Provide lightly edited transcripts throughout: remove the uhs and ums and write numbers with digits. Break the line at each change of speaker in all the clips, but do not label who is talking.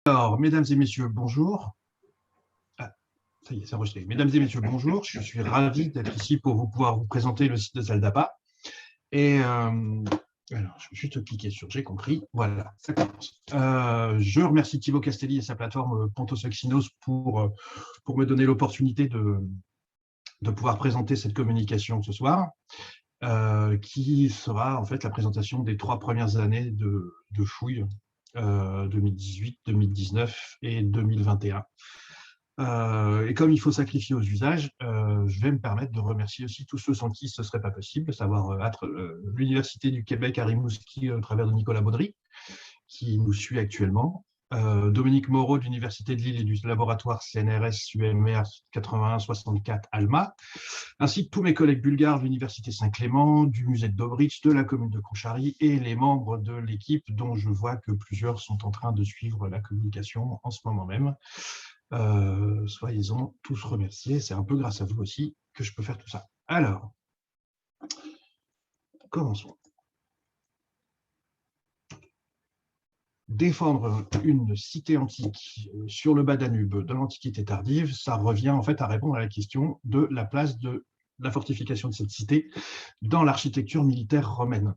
Alors, mesdames et messieurs, bonjour. Ah, ça y est, c'est enregistré. Mesdames et messieurs, bonjour. Je suis ravi d'être ici pour pouvoir vous présenter le site de Saldapa. Et alors, je vais juste cliquer sur « J'ai compris ». Voilà, ça commence. Je remercie Thibaut Castelli et sa plateforme Pontos Oxinos pour me donner l'opportunité de pouvoir présenter cette communication ce soir, qui sera en fait la présentation des 3 premières années de fouilles 2018, 2019 et 2021. Et comme il faut sacrifier aux usages, je vais me permettre de remercier aussi tous ceux sans qui ce ne serait pas possible, à savoir l'Université du Québec à Rimouski au travers de Nicolas Baudry, qui nous suit actuellement, Dominique Moreau de l'Université de Lille et du laboratoire CNRS UMR 8164 ALMA, ainsi que tous mes collègues bulgares de l'Université Saint-Clément, du musée de Dobrich, de la commune de Conchari et les membres de l'équipe dont je vois que plusieurs sont en train de suivre la communication en ce moment même. Soyez-en tous remerciés, c'est un peu grâce à vous aussi que je peux faire tout ça. Alors, commençons. Défendre une cité antique sur le bas Danube de l'Antiquité tardive, ça revient en fait à répondre à la question de la place de la fortification de cette cité dans l'architecture militaire romaine.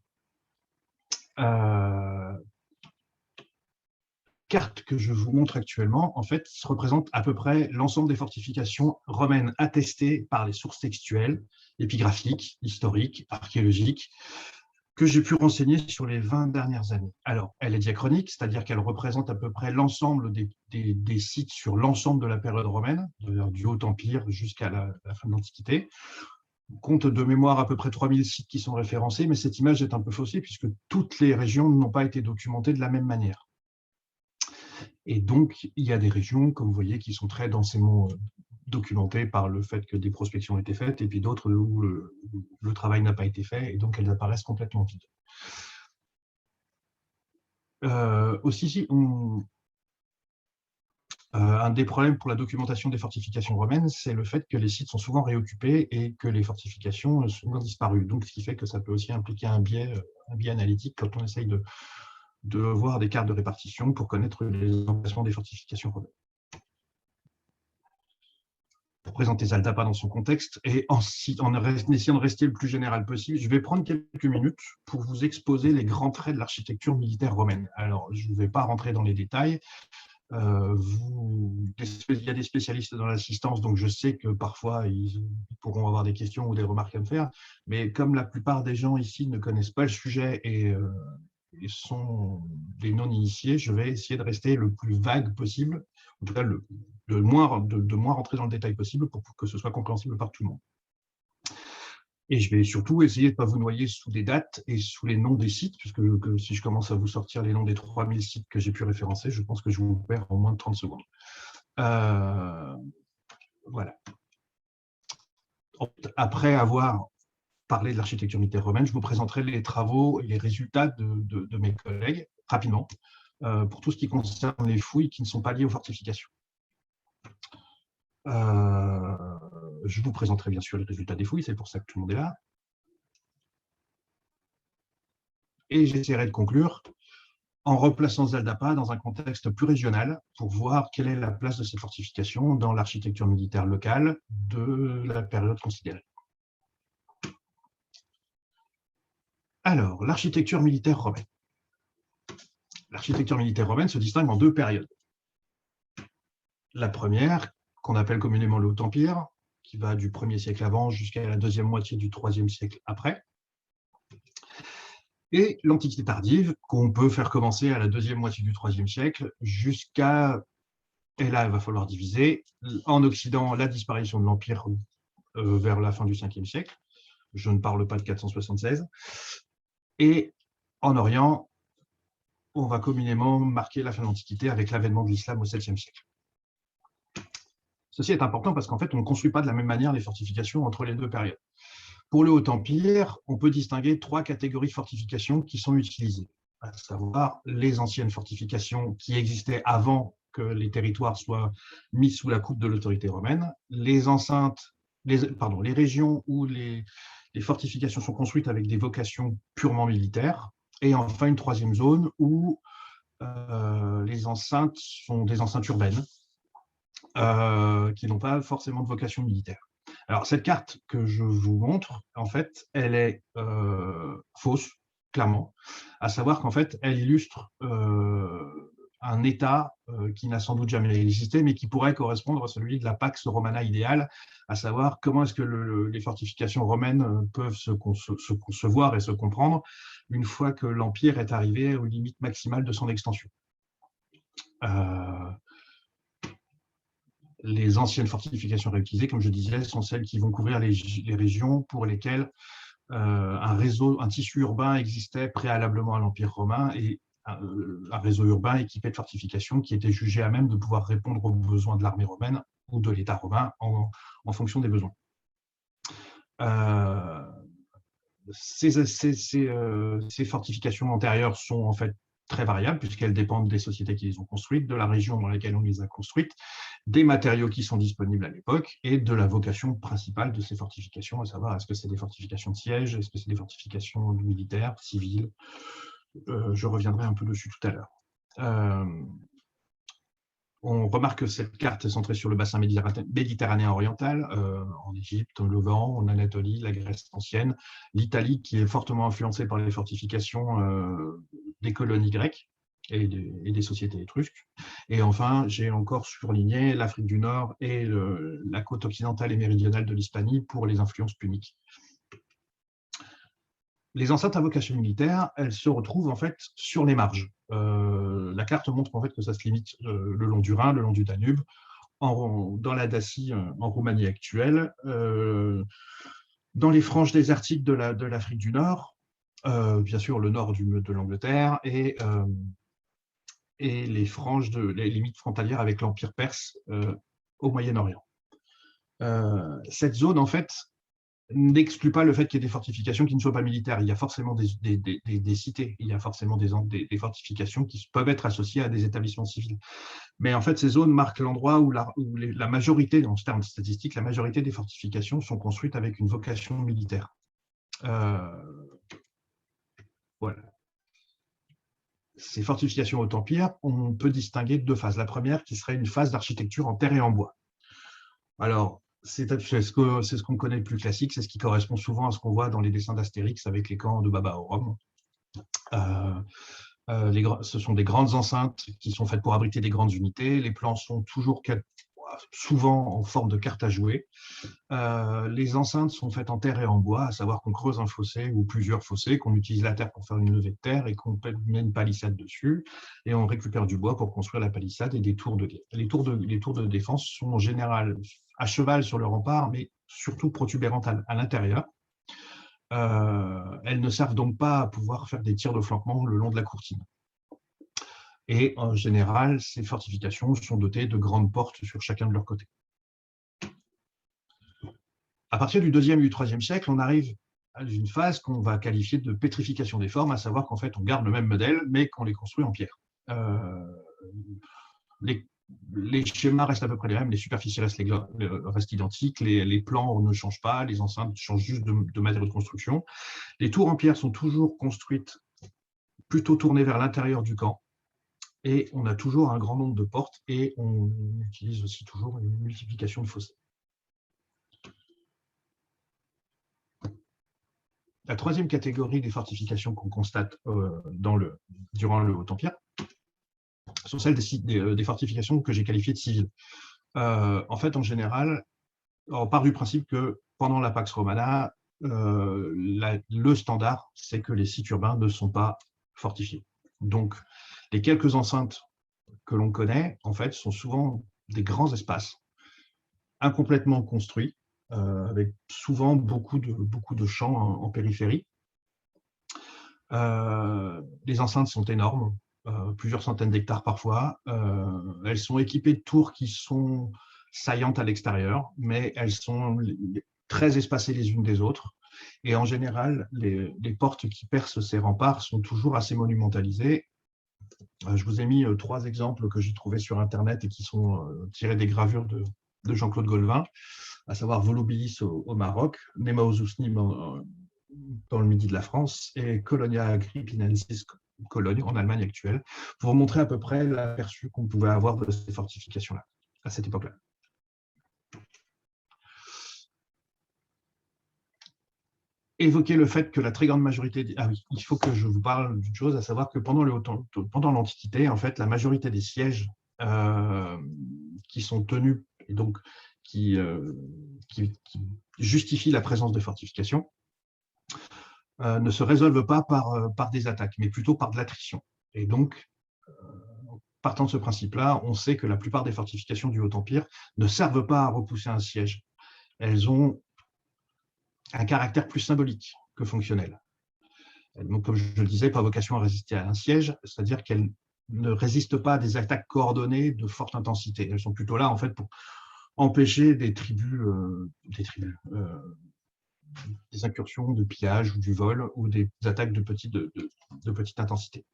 Carte que je vous montre actuellement, en fait, représente à peu près l'ensemble des fortifications romaines attestées par les sources textuelles, épigraphiques, historiques, archéologiques, que j'ai pu renseigner sur les 20 dernières années. Alors, elle est diachronique, c'est-à-dire qu'elle représente à peu près l'ensemble des sites sur l'ensemble de la période romaine, du Haut Empire jusqu'à la fin de l'Antiquité. On compte de mémoire à peu près 3000 sites qui sont référencés, mais cette image est un peu faussée puisque toutes les régions n'ont pas été documentées de la même manière. Et donc, il y a des régions, comme vous voyez, qui sont très densément documentées par le fait que des prospections ont été faites, et puis d'autres où le travail n'a pas été fait, et donc elles apparaissent complètement vides. Aussi, un des problèmes pour la documentation des fortifications romaines, c'est le fait que les sites sont souvent réoccupés et que les fortifications sont disparues. Donc, ce qui fait que ça peut aussi impliquer un biais analytique quand on essaye de voir des cartes de répartition pour connaître les emplacements des fortifications romaines. Pour présenter Saldapa dans son contexte et en essayant de rester le plus général possible, je vais prendre quelques minutes pour vous exposer les grands traits de l'architecture militaire romaine. Alors, je ne vais pas rentrer dans les détails. Il y a des spécialistes dans l'assistance, donc je sais que parfois ils pourront avoir des questions ou des remarques à me faire, mais comme la plupart des gens ici ne connaissent pas le sujet et sont des non-initiés, je vais essayer de rester le plus vague possible, en tout cas de moins rentrer dans le détail possible pour que ce soit compréhensible par tout le monde. Et je vais surtout essayer de ne pas vous noyer sous des dates et sous les noms des sites, puisque si je commence à vous sortir les noms des 3000 sites que j'ai pu référencer, je pense que je vous perds en moins de 30 secondes. Voilà. Après avoir parlé de l'architecture militaire romaine, je vous présenterai les travaux et les résultats de mes collègues, rapidement, pour tout ce qui concerne les fouilles qui ne sont pas liées aux fortifications. Je vous présenterai bien sûr les résultats des fouilles, c'est pour ça que tout le monde est là. Et j'essaierai de conclure en replaçant Saldapa dans un contexte plus régional pour voir quelle est la place de cette fortification dans l'architecture militaire locale de la période considérée. Alors, l'architecture militaire romaine. L'architecture militaire romaine se distingue en deux périodes. La première, qu'on appelle communément le Haut Empire, qui va du 1er siècle avant jusqu'à la deuxième moitié du 3e siècle après, et l'Antiquité tardive, qu'on peut faire commencer à la deuxième moitié du 3e siècle jusqu'à, et là il va falloir diviser, en Occident, la disparition de l'Empire vers la fin du 5e siècle, je ne parle pas de 476, et en Orient, on va communément marquer la fin de l'Antiquité avec l'avènement de l'islam au 7e siècle. Ceci est important parce qu'en fait, on ne construit pas de la même manière les fortifications entre les deux périodes. Pour le Haut Empire, on peut distinguer 3 catégories de fortifications qui sont utilisées, à savoir les anciennes fortifications qui existaient avant que les territoires soient mis sous la coupe de l'autorité romaine, les régions où les fortifications sont construites avec des vocations purement militaires, et enfin une troisième zone où les enceintes sont des enceintes urbaines qui n'ont pas forcément de vocation militaire. Alors, cette carte que je vous montre, en fait, elle est fausse, clairement, à savoir qu'en fait, elle illustre un État qui n'a sans doute jamais existé, mais qui pourrait correspondre à celui de la Pax Romana idéale, à savoir comment est-ce que les fortifications romaines peuvent se concevoir et se comprendre une fois que l'Empire est arrivé aux limites maximales de son extension. Les anciennes fortifications réutilisées, comme je disais, sont celles qui vont couvrir les régions pour lesquelles un tissu urbain existait préalablement à l'Empire romain et un réseau urbain équipé de fortifications qui était jugé à même de pouvoir répondre aux besoins de l'armée romaine ou de l'État romain en fonction des besoins. Ces fortifications antérieures sont en fait très variables puisqu'elles dépendent des sociétés qui les ont construites, de la région dans laquelle on les a construites, des matériaux qui sont disponibles à l'époque et de la vocation principale de ces fortifications, à savoir est-ce que c'est des fortifications de siège, est-ce que c'est des fortifications militaires, civiles. Je reviendrai un peu dessus tout à l'heure. On remarque que cette carte est centrée sur le bassin méditerranéen oriental, en Égypte, au Levant, en Anatolie, la Grèce ancienne, l'Italie qui est fortement influencée par les fortifications des colonies grecques et des sociétés étrusques. Et enfin, j'ai encore surligné l'Afrique du Nord et la côte occidentale et méridionale de l'Hispanie pour les influences puniques. Les enceintes à vocation militaire, elles se retrouvent en fait sur les marges. La carte montre en fait que ça se limite le long du Rhin, le long du Danube, dans la Dacie en Roumanie actuelle, dans les franges désertiques de l'Afrique du Nord, bien sûr le nord de l'Angleterre et les limites frontalières avec l'Empire perse au Moyen-Orient. Cette zone en fait n'exclut pas le fait qu'il y ait des fortifications qui ne soient pas militaires. Il y a forcément des cités, il y a forcément des fortifications qui peuvent être associées à des établissements civils. Mais en fait, ces zones marquent l'endroit où la majorité, en termes statistiques, la majorité des fortifications sont construites avec une vocation militaire. Voilà. Ces fortifications au Empire, on peut distinguer deux phases. La première qui serait une phase d'architecture en terre et en bois. Alors, c'est ce qu'on connaît le plus classique, c'est ce qui correspond souvent à ce qu'on voit dans les dessins d'Astérix avec les camps de Baba au Rhum. Ce sont des grandes enceintes qui sont faites pour abriter des grandes unités. Les plans sont toujours souvent en forme de carte à jouer. Les enceintes sont faites en terre et en bois, à savoir qu'on creuse un fossé ou plusieurs fossés, qu'on utilise la terre pour faire une levée de terre et qu'on met une palissade dessus, et on récupère du bois pour construire la palissade et des tours de guerre. Les tours de défense sont en général à cheval sur le rempart, mais surtout protubérantes à l'intérieur. Elles ne servent donc pas à pouvoir faire des tirs de flanquement le long de la courtine. Et en général, ces fortifications sont dotées de grandes portes sur chacun de leurs côtés. À partir du 2e et du 3e siècle, on arrive à une phase qu'on va qualifier de pétrification des formes, à savoir qu'en fait, on garde le même modèle, mais qu'on les construit en pierre. Les schémas restent à peu près les mêmes, les superficies restent identiques, les plans ne changent pas, les enceintes changent juste de matériaux de construction. Les tours en pierre sont toujours construites plutôt tournées vers l'intérieur du camp, et on a toujours un grand nombre de portes, et on utilise aussi toujours une multiplication de fossés. La troisième catégorie des fortifications qu'on constate durant le Haut Empire sont celles des fortifications que j'ai qualifiées de civiles. En fait, en général, on part du principe que pendant la Pax Romana, le standard, c'est que les sites urbains ne sont pas fortifiés. Donc, les quelques enceintes que l'on connaît, en fait, sont souvent des grands espaces incomplètement construits, avec souvent beaucoup de champs en périphérie. Les enceintes sont énormes, plusieurs centaines d'hectares parfois. Elles sont équipées de tours qui sont saillantes à l'extérieur, mais elles sont très espacées les unes des autres. Et en général, les portes qui percent ces remparts sont toujours assez monumentalisées. Je vous ai mis 3 exemples que j'ai trouvés sur Internet et qui sont tirés des gravures de Jean-Claude Golvin, à savoir Volubilis au Maroc, Nemaususni dans le midi de la France et Colonia Agrippinensis Cologne, en Allemagne actuelle, pour vous montrer à peu près l'aperçu qu'on pouvait avoir de ces fortifications-là, à cette époque-là. Évoquer le fait que la très grande majorité… Ah oui, il faut que je vous parle d'une chose, à savoir que pendant l'Antiquité, en fait, la majorité des sièges qui sont tenus, et donc qui justifient la présence de fortifications, ne se résolvent pas par des attaques, mais plutôt par de l'attrition. Et donc, partant de ce principe-là, on sait que la plupart des fortifications du Haut-Empire ne servent pas à repousser un siège. Elles ont un caractère plus symbolique que fonctionnel. Donc, comme je le disais, pas vocation à résister à un siège, c'est-à-dire qu'elles ne résistent pas à des attaques coordonnées de forte intensité. Elles sont plutôt là, en fait, pour empêcher des incursions de pillage ou du vol ou des attaques de petite intensité.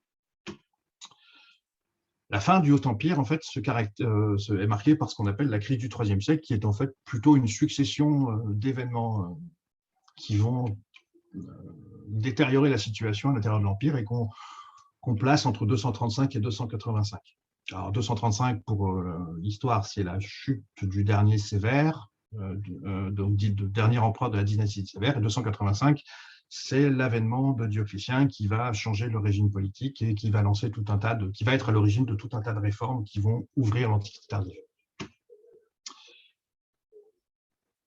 La fin du Haut-Empire, en fait, est marquée par ce qu'on appelle la crise du IIIe siècle, qui est en fait plutôt une succession d'événements qui vont détériorer la situation à l'intérieur de l'Empire et qu'on place entre 235 et 285. Alors 235, pour l'histoire, c'est la chute du dernier Sévère, donc dit de dernier empereur de la dynastie de Sévère, et 285, c'est l'avènement de Dioclétien qui va changer le régime politique et qui va lancer qui va être à l'origine de tout un tas de réformes qui vont ouvrir l'Antiquité tardive.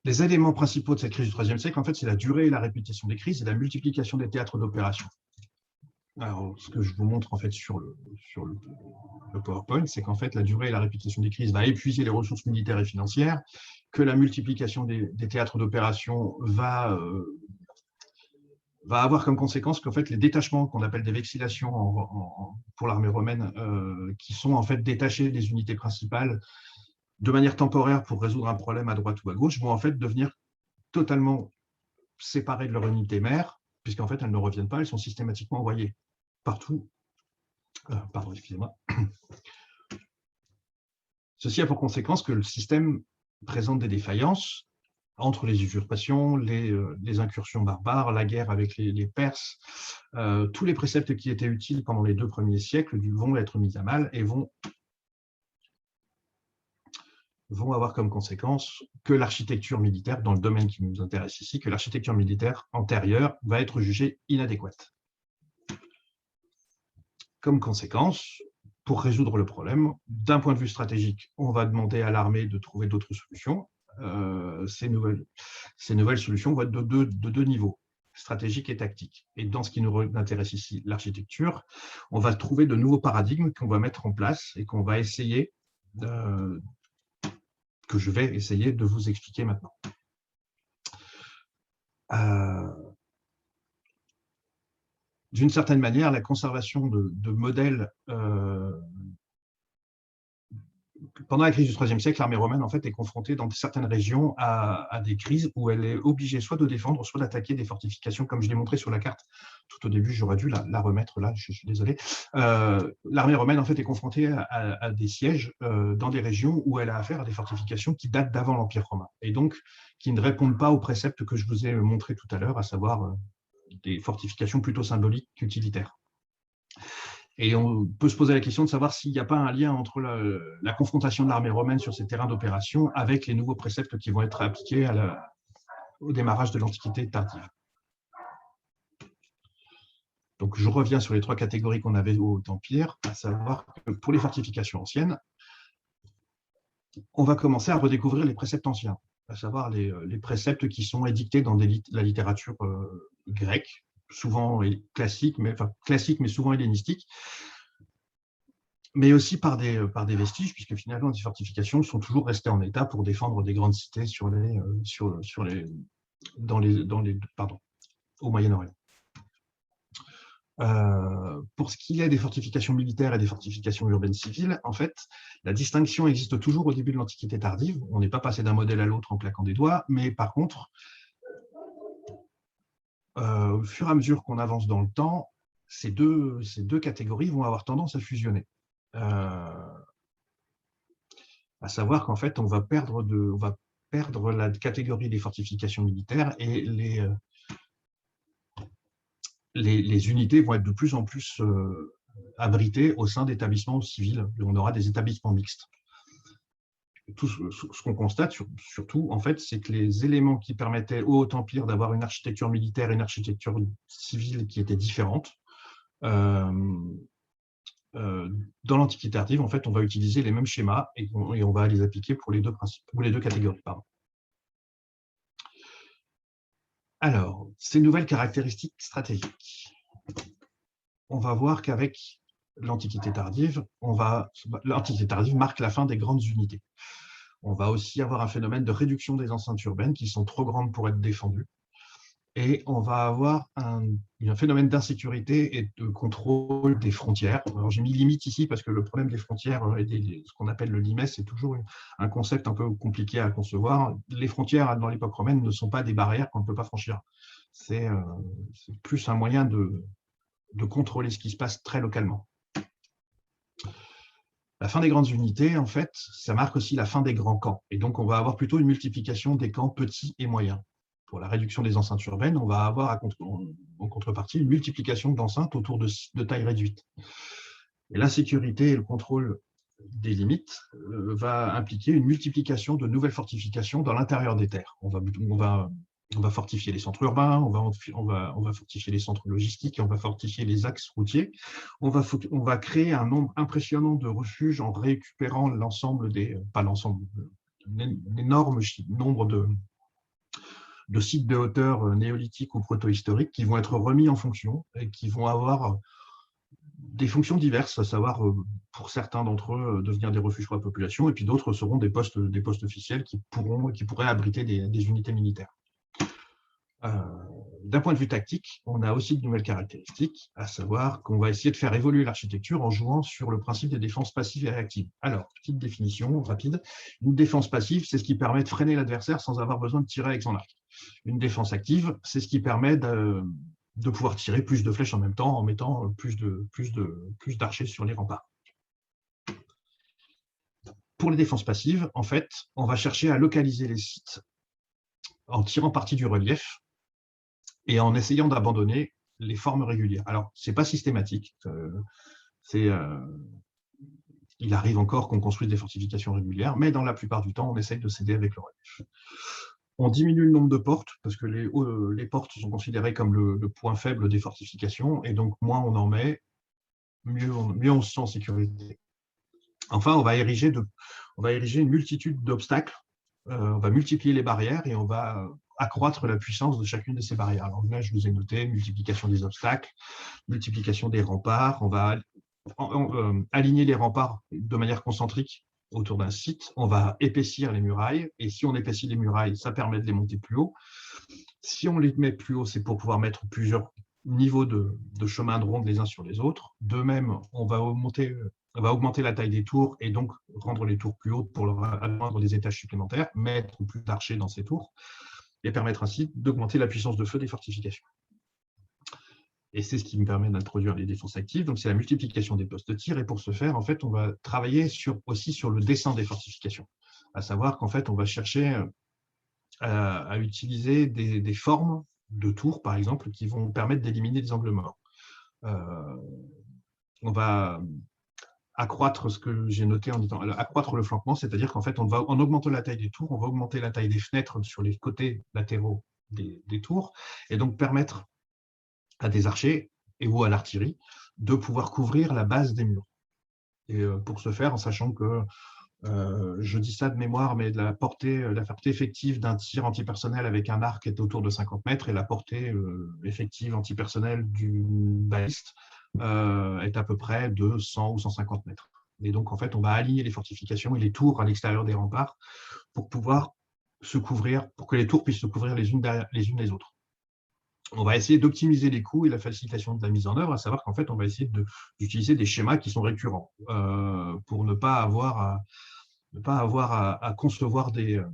Les éléments principaux de cette crise du IIIe siècle, en fait, c'est la durée et la répétition des crises et la multiplication des théâtres d'opération. Alors, ce que je vous montre en fait sur le PowerPoint, c'est qu'en fait, la durée et la répétition des crises va épuiser les ressources militaires et financières, que la multiplication des théâtres d'opération va avoir comme conséquence qu'en fait, les détachements qu'on appelle des vexillations pour l'armée romaine, qui sont en fait détachés des unités principales de manière temporaire pour résoudre un problème à droite ou à gauche, vont en fait devenir totalement séparées de leur unité mère, puisqu'en fait, elles ne reviennent pas, elles sont systématiquement envoyées partout. Pardon, excusez-moi. Ceci a pour conséquence que le système présente des défaillances entre les usurpations, les incursions barbares, la guerre avec les Perses. Tous les préceptes qui étaient utiles pendant les 2 premiers siècles vont être mis à mal et vont avoir comme conséquence que l'architecture militaire, dans le domaine qui nous intéresse ici, que l'architecture militaire antérieure va être jugée inadéquate. Comme conséquence, pour résoudre le problème, d'un point de vue stratégique, on va demander à l'armée de trouver d'autres solutions. Ces nouvelles solutions vont être de deux niveaux, stratégique et tactique. Et dans ce qui nous intéresse ici, l'architecture, on va trouver de nouveaux paradigmes qu'on va mettre en place et qu'on va essayer que je vais essayer de vous expliquer maintenant. D'une certaine manière, la conservation de modèles… pendant la crise du IIIe siècle, l'armée romaine en fait, est confrontée dans certaines régions à des crises où elle est obligée soit de défendre, soit d'attaquer des fortifications, comme je l'ai montré sur la carte tout au début. J'aurais dû la remettre là, je suis désolé. L'armée romaine en fait, est confrontée à des sièges dans des régions où elle a affaire à des fortifications qui datent d'avant l'Empire romain, et donc qui ne répondent pas aux préceptes que je vous ai montrés tout à l'heure, à savoir des fortifications plutôt symboliques qu'utilitaires. Et on peut se poser la question de savoir s'il n'y a pas un lien entre la confrontation de l'armée romaine sur ces terrains d'opération avec les nouveaux préceptes qui vont être appliqués au démarrage de l'Antiquité tardive. Donc, je reviens sur les 3 catégories qu'on avait au Haut-Empire, à savoir que pour les fortifications anciennes, on va commencer à redécouvrir les préceptes anciens, à savoir les préceptes qui sont édictés dans la littérature grecque, souvent classique, mais souvent hellénistique, mais aussi par des vestiges, puisque finalement les fortifications sont toujours restées en état pour défendre des grandes cités au Moyen-Orient. Pour ce qui est des fortifications militaires et des fortifications urbaines civiles, en fait, la distinction existe toujours au début de l'Antiquité tardive. On n'est pas passé d'un modèle à l'autre en claquant des doigts, mais par contre, au fur et à mesure qu'on avance dans le temps, ces deux catégories vont avoir tendance à fusionner. À savoir qu'en fait, on va perdre la catégorie des fortifications militaires et les unités vont être de plus en plus abritées au sein d'établissements civils. On aura des établissements mixtes. Tout ce qu'on constate surtout, en fait, c'est que les éléments qui permettaient au Haut-Empire d'avoir une architecture militaire et une architecture civile qui étaient différentes, dans l'Antiquité tardive, en fait, on va utiliser les mêmes schémas et on va les appliquer pour les deux principes, ou les deux catégories. Pardon. Alors, ces nouvelles caractéristiques stratégiques. On va voir qu'avec l'Antiquité tardive, l'Antiquité tardive marque la fin des grandes unités. On va aussi avoir un phénomène de réduction des enceintes urbaines qui sont trop grandes pour être défendues. Et on va avoir un phénomène d'insécurité et de contrôle des frontières. Alors, j'ai mis limite ici parce que le problème des frontières et ce qu'on appelle le limes, c'est toujours un concept un peu compliqué à concevoir. Les frontières dans l'époque romaine ne sont pas des barrières qu'on ne peut pas franchir. C'est plus un moyen de contrôler ce qui se passe très localement. La fin des grandes unités, en fait, ça marque aussi la fin des grands camps. Et donc, on va avoir plutôt une multiplication des camps petits et moyens. Pour la réduction des enceintes urbaines, on va avoir en contrepartie une multiplication d'enceintes autour de taille réduite. Et l'insécurité et le contrôle des limites va impliquer une multiplication de nouvelles fortifications dans l'intérieur des terres. On va fortifier les centres urbains, on va fortifier les centres logistiques, on va fortifier les axes routiers. On va créer un nombre impressionnant de refuges en récupérant l'ensemble un énorme nombre de sites de hauteur néolithiques ou protohistoriques qui vont être remis en fonction et qui vont avoir des fonctions diverses, à savoir pour certains d'entre eux devenir des refuges pour la population, et puis d'autres seront des postes officiels qui pourraient abriter des unités militaires. D'un point de vue tactique, on a aussi de nouvelles caractéristiques, à savoir qu'on va essayer de faire évoluer l'architecture en jouant sur le principe des défenses passives et réactives. Alors, petite définition rapide, une défense passive, c'est ce qui permet de freiner l'adversaire sans avoir besoin de tirer avec son arc. Une défense active, c'est ce qui permet de pouvoir tirer plus de flèches en même temps en mettant plus d'archers sur les remparts. Pour les défenses passives, en fait, on va chercher à localiser les sites en tirant parti du relief et en essayant d'abandonner les formes régulières. Alors, ce n'est pas systématique. Il arrive encore qu'on construise des fortifications régulières, mais dans la plupart du temps, on essaye de s'aider avec le relief. On diminue le nombre de portes, parce que les portes sont considérées comme le point faible des fortifications, et donc moins on en met, mieux on se sent en sécurité. Enfin, on va ériger une multitude d'obstacles, on va multiplier les barrières et on va accroître la puissance de chacune de ces barrières. Alors là, je vous ai noté multiplication des obstacles, multiplication des remparts, on va aligner les remparts de manière concentrique autour d'un site, on va épaissir les murailles, et si on épaissit les murailles, ça permet de les monter plus haut. Si on les met plus haut, c'est pour pouvoir mettre plusieurs niveaux de chemins de ronde les uns sur les autres. De même, on va augmenter la taille des tours et donc rendre les tours plus hautes pour atteindre des étages supplémentaires, mettre plus d'archers dans ces tours et permettre ainsi d'augmenter la puissance de feu des fortifications. Et c'est ce qui me permet d'introduire les défenses actives. Donc, c'est la multiplication des postes de tir. Et pour ce faire, en fait, on va travailler aussi sur le dessin des fortifications. À savoir qu'en fait, on va chercher à utiliser des formes de tours, par exemple, qui vont permettre d'éliminer des angles morts. On va accroître ce que j'ai noté en disant accroître le flanquement, c'est-à-dire qu'en fait, en augmentant la taille des tours, on va augmenter la taille des fenêtres sur les côtés latéraux des tours, et donc permettre à des archers ou à l'artillerie de pouvoir couvrir la base des murs. Et pour ce faire, en sachant que, je dis ça de mémoire, mais la portée effective d'un tir antipersonnel avec un arc est autour de 50 mètres et la portée effective antipersonnelle du baliste est à peu près de 100 ou 150 mètres. Et donc, en fait, on va aligner les fortifications et les tours à l'extérieur des remparts pour pouvoir se couvrir, pour que les tours puissent se couvrir les unes les autres. On va essayer d'optimiser les coûts et la facilitation de la mise en œuvre, à savoir qu'en fait, on va essayer d'utiliser des schémas qui sont récurrents pour ne pas avoir à concevoir des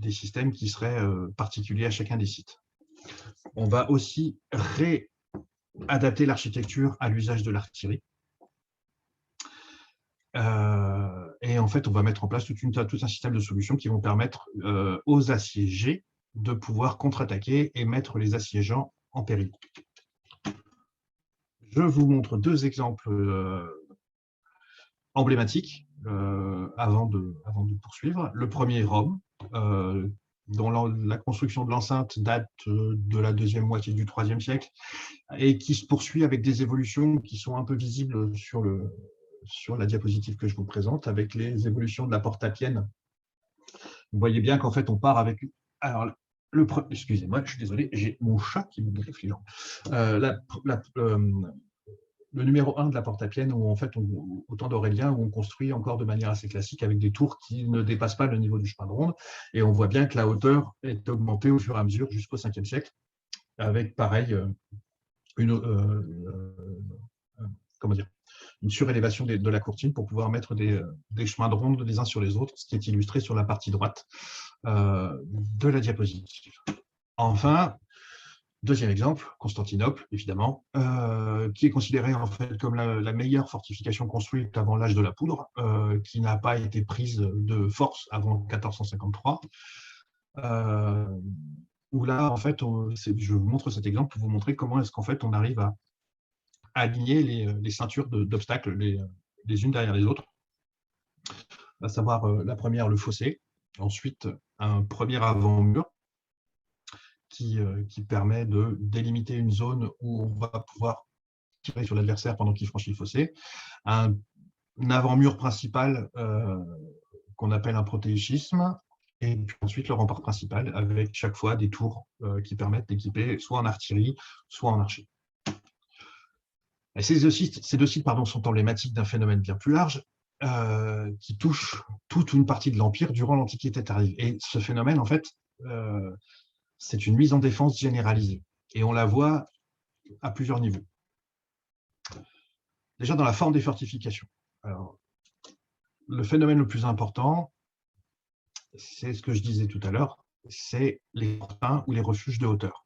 systèmes qui seraient particuliers à chacun des sites. On va aussi réadapter l'architecture à l'usage de l'artillerie. Et en fait, on va mettre en place tout un système de solutions qui vont permettre aux assiégés de pouvoir contre-attaquer et mettre les assiégeants en péril. Je vous montre deux exemples emblématiques avant de poursuivre. Le premier, Rome, dont la construction de l'enceinte date de la deuxième moitié du IIIe siècle et qui se poursuit avec des évolutions qui sont un peu visibles sur la diapositive que je vous présente, avec les évolutions de la porte appienne. Vous voyez bien qu'en fait, on part avec... Alors, excusez-moi, je suis désolé, j'ai mon chat qui me griffe les jambes. Le numéro 1 de la porte appienne, où en fait, au temps d'Aurélien, où on construit encore de manière assez classique avec des tours qui ne dépassent pas le niveau du chemin de ronde. Et on voit bien que la hauteur est augmentée au fur et à mesure jusqu'au 5e siècle, avec pareil, comment dire, une surélévation de la courtine pour pouvoir mettre des chemins de ronde les uns sur les autres, ce qui est illustré sur la partie droite de la diapositive. Enfin, deuxième exemple, Constantinople, évidemment, qui est considérée en fait comme la meilleure fortification construite avant l'âge de la poudre, qui n'a pas été prise de force avant 1453. Où là, en fait, je vous montre cet exemple pour vous montrer comment est-ce qu'en fait on arrive à aligner les ceintures d'obstacles les unes derrière les autres, à savoir la première, le fossé, ensuite un premier avant-mur qui permet de délimiter une zone où on va pouvoir tirer sur l'adversaire pendant qu'il franchit le fossé, un avant-mur principal qu'on appelle un protéichisme, et puis ensuite le rempart principal avec chaque fois des tours qui permettent d'équiper soit en artillerie, soit en archer. Et ces deux sites sont emblématiques d'un phénomène bien plus large qui touche toute une partie de l'Empire durant l'Antiquité tardive. Et ce phénomène, en fait, c'est une mise en défense généralisée. Et on la voit à plusieurs niveaux. Déjà dans la forme des fortifications. Alors, le phénomène le plus important, c'est ce que je disais tout à l'heure, c'est les fortins ou les refuges de hauteur.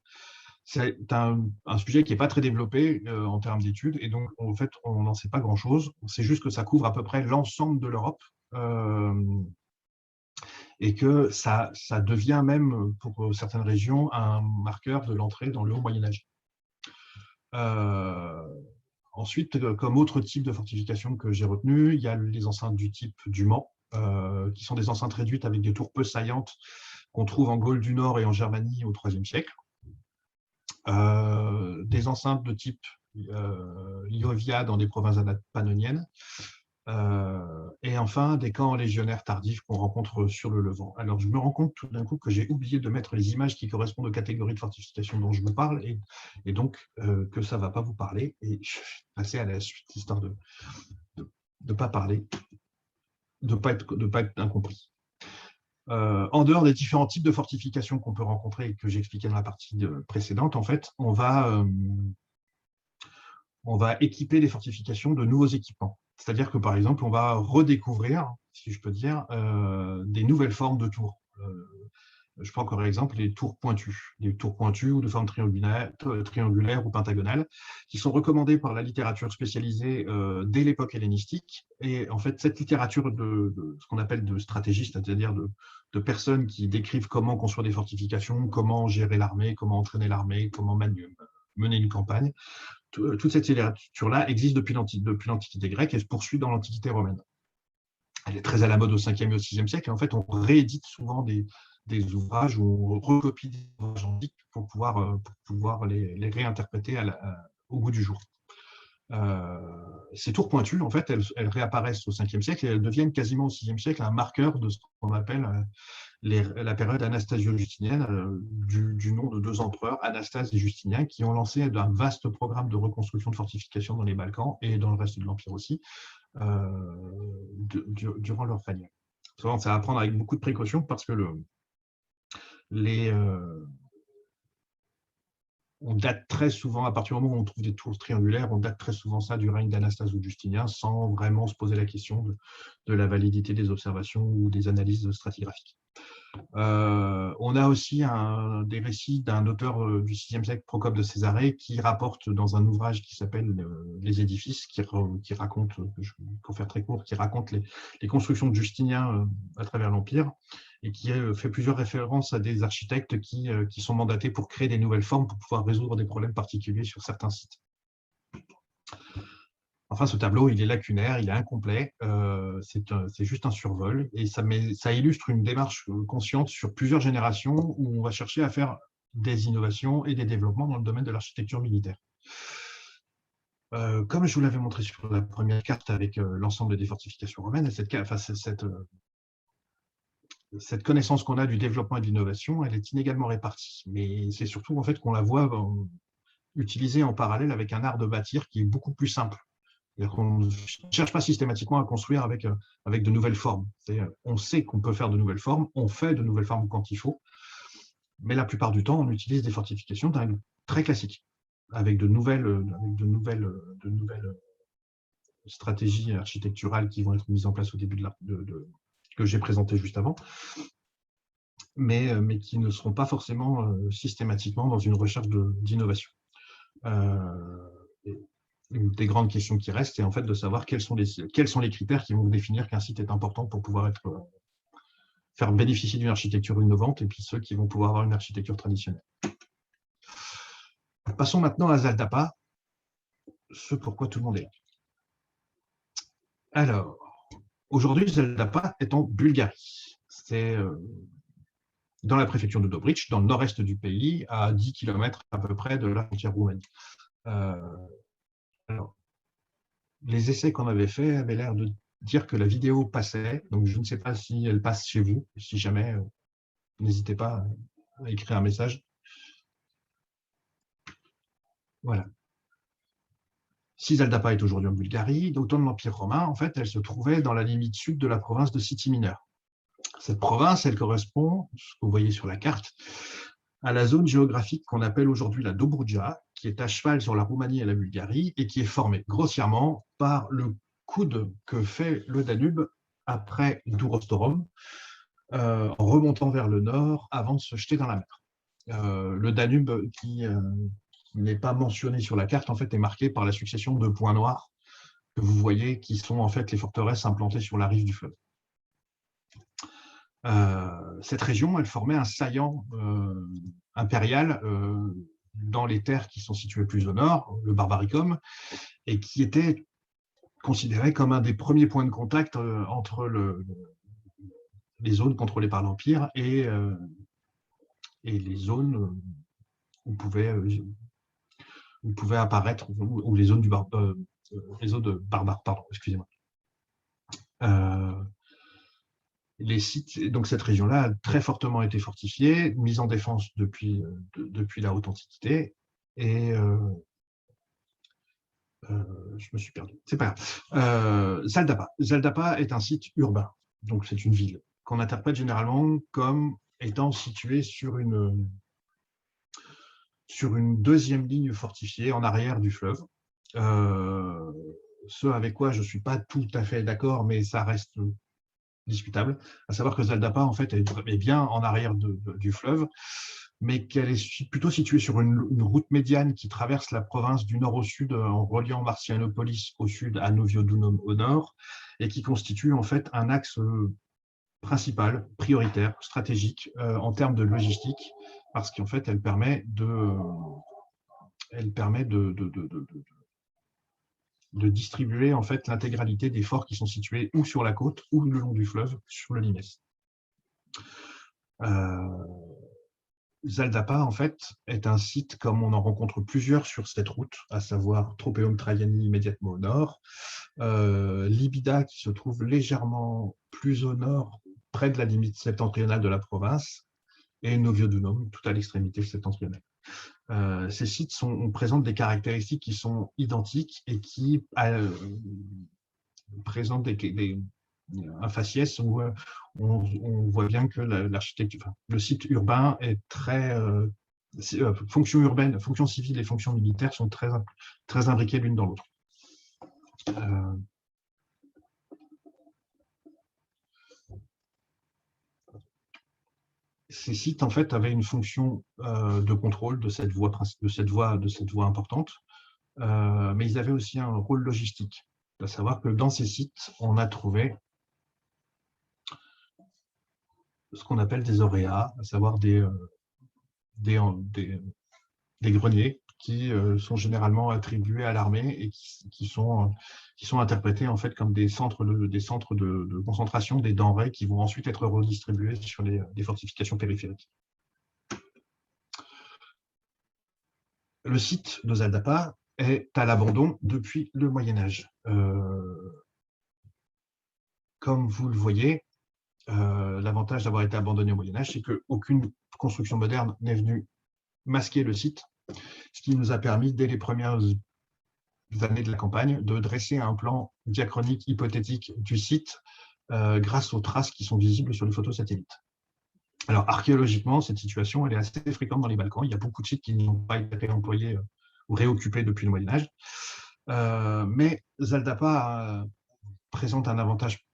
C'est un sujet qui n'est pas très développé en termes d'études, et donc en fait, on n'en sait pas grand-chose. C'est juste que ça couvre à peu près l'ensemble de l'Europe, et que ça devient même, pour certaines régions, un marqueur de l'entrée dans le haut Moyen-Âge. Ensuite, comme autre type de fortification que j'ai retenu, il y a les enceintes du type du Mans, qui sont des enceintes réduites avec des tours peu saillantes qu'on trouve en Gaule du Nord et en Germanie au IIIe siècle. Des enceintes de type Iovia dans des provinces pannoniennes, et enfin des camps légionnaires tardifs qu'on rencontre sur le Levant. Alors je me rends compte tout d'un coup que j'ai oublié de mettre les images qui correspondent aux catégories de fortification dont je vous parle, et donc que ça ne va pas vous parler, et je vais passer à la suite, histoire de ne pas parler, de pas être incompris. En dehors des différents types de fortifications qu'on peut rencontrer et que j'expliquais dans la partie précédente, en fait, on va équiper les fortifications de nouveaux équipements. C'est-à-dire que, par exemple, on va redécouvrir, si je peux dire, des nouvelles formes de tours. Je prends encore exemple les tours pointues ou de forme triangulaire ou pentagonale, qui sont recommandées par la littérature spécialisée dès l'époque hellénistique. Et en fait, cette littérature de ce qu'on appelle de stratégistes, c'est-à-dire de personnes qui décrivent comment construire des fortifications, comment gérer l'armée, comment entraîner l'armée, comment mener une campagne, toute cette littérature-là existe depuis l'Antiquité grecque et se poursuit dans l'Antiquité romaine. Elle est très à la mode au 5e et au 6e siècle, et en fait, on réédite souvent des ouvrages où on recopie des ouvrages antiques pour pouvoir les réinterpréter au goût du jour. Ces tours pointues, en fait, elles réapparaissent au 5e siècle et elles deviennent quasiment au 6e siècle un marqueur de ce qu'on appelle la période anastasio-justinienne, du nom de deux empereurs, Anastase et Justinien, qui ont lancé un vaste programme de reconstruction de fortifications dans les Balkans et dans le reste de l'Empire aussi, durant leur règne. C'est à prendre avec beaucoup de précautions parce que on date très souvent, à partir du moment où on trouve des tours triangulaires, on date très souvent ça du règne d'Anastase ou de Justinien sans vraiment se poser la question de la validité des observations ou des analyses stratigraphiques. On a aussi des récits d'un auteur du VIe siècle, Procope de Césarée, qui rapporte dans un ouvrage qui s'appelle Les édifices, qui raconte, pour faire très court, qui raconte les constructions de Justinien à travers l'Empire, et qui fait plusieurs références à des architectes qui sont mandatés pour créer des nouvelles formes pour pouvoir résoudre des problèmes particuliers sur certains sites. Enfin, ce tableau, il est lacunaire, il est incomplet, c'est juste un survol, et ça illustre une démarche consciente sur plusieurs générations où on va chercher à faire des innovations et des développements dans le domaine de l'architecture militaire. Comme je vous l'avais montré sur la première carte avec l'ensemble des fortifications romaines, cette connaissance qu'on a du développement et de l'innovation, elle est inégalement répartie. Mais c'est surtout en fait qu'on la voit utilisée en parallèle avec un art de bâtir qui est beaucoup plus simple. On ne cherche pas systématiquement à construire avec de nouvelles formes. On sait qu'on peut faire de nouvelles formes, on fait de nouvelles formes quand il faut, mais la plupart du temps, on utilise des fortifications très classiques, avec de nouvelles stratégies architecturales qui vont être mises en place au début que j'ai présenté juste avant, mais qui ne seront pas forcément systématiquement dans une recherche d'innovation. Une des grandes questions qui restent, c'est en fait de savoir quels sont les critères qui vont définir qu'un site est important pour pouvoir faire bénéficier d'une architecture innovante, et puis ceux qui vont pouvoir avoir une architecture traditionnelle. Passons maintenant à Zaldapa, ce pourquoi tout le monde est là. Alors, aujourd'hui, Zaldapa est en Bulgarie. C'est dans la préfecture de Dobritch, dans le nord-est du pays, à 10 km à peu près de la frontière roumaine. Alors, les essais qu'on avait faits avaient l'air de dire que la vidéo passait, donc je ne sais pas si elle passe chez vous. Si jamais, n'hésitez pas à écrire un message. Voilà. Si Zaldapa est aujourd'hui en Bulgarie, au temps de l'Empire romain, en fait, elle se trouvait dans la limite sud de la province de Siti Mineur. Cette province, elle correspond, ce que vous voyez sur la carte, à la zone géographique qu'on appelle aujourd'hui la Dobruja, qui est à cheval sur la Roumanie et la Bulgarie, et qui est formée grossièrement par le coude que fait le Danube après Dourostorum, en remontant vers le nord avant de se jeter dans la mer. Le Danube, qui n'est pas mentionné sur la carte, en fait, est marqué par la succession de points noirs que vous voyez, qui sont en fait les forteresses implantées sur la rive du fleuve. Cette région, elle formait un saillant impérial dans les terres qui sont situées plus au nord, le Barbaricum, et qui était considéré comme un des premiers points de contact entre les zones contrôlées par l'Empire et les zones où pouvaient apparaître, ou les zones les zones de barbares, pardon, excusez-moi. Les sites, donc cette région-là a très fortement été fortifiée, mise en défense depuis la haute antiquité, et je me suis perdu, c'est pas grave. Zaldapa. Zaldapa est un site urbain, donc c'est une ville qu'on interprète généralement comme étant située sur une deuxième ligne fortifiée en arrière du fleuve. Ce avec quoi je ne suis pas tout à fait d'accord, mais ça reste discutable, à savoir que Zaldapa, en fait, est bien en arrière du fleuve, mais qu'elle est plutôt située sur une route médiane qui traverse la province du nord au sud en reliant Marcianopolis au sud à Noviodunum au nord, et qui constitue en fait un axe principal, prioritaire, stratégique en termes de logistique, parce qu'en fait, elle permet de distribuer en fait l'intégralité des forts qui sont situés ou sur la côte ou le long du fleuve sur le Limes. Zaldapa, en fait, est un site comme on en rencontre plusieurs sur cette route, à savoir Tropeum Traiani immédiatement au nord, Libida qui se trouve légèrement plus au nord, près de la limite septentrionale de la province, et Noviodunum, tout à l'extrémité septentrionale. Ces sites présentent des caractéristiques qui sont identiques et qui présentent un faciès où on voit bien que l'architecture, le site urbain est très fonctions urbaines, fonctions civiles et fonctions militaires sont très imbriquées l'une dans l'autre. Ces sites en fait avaient une fonction de contrôle de cette voie importante, mais ils avaient aussi un rôle logistique, à savoir que dans ces sites on a trouvé ce qu'on appelle des auréas, à savoir des greniers qui sont généralement attribués à l'armée et qui sont interprétés en fait comme des centres de concentration des denrées qui vont ensuite être redistribuées sur des fortifications périphériques. Le site de Zaldapa est à l'abandon depuis le Moyen-Âge. Comme vous le voyez, l'avantage d'avoir été abandonné au Moyen-Âge, c'est qu'aucune construction moderne n'est venue masquer le site, ce qui nous a permis, dès les premières années de la campagne, de dresser un plan diachronique hypothétique du site grâce aux traces qui sont visibles sur les photos satellites. Alors, archéologiquement, cette situation elle est assez fréquente dans les Balkans. Il y a beaucoup de sites qui n'ont pas été réemployés ou réoccupés depuis le Moyen-Âge. Mais Zaldapa présente un avantage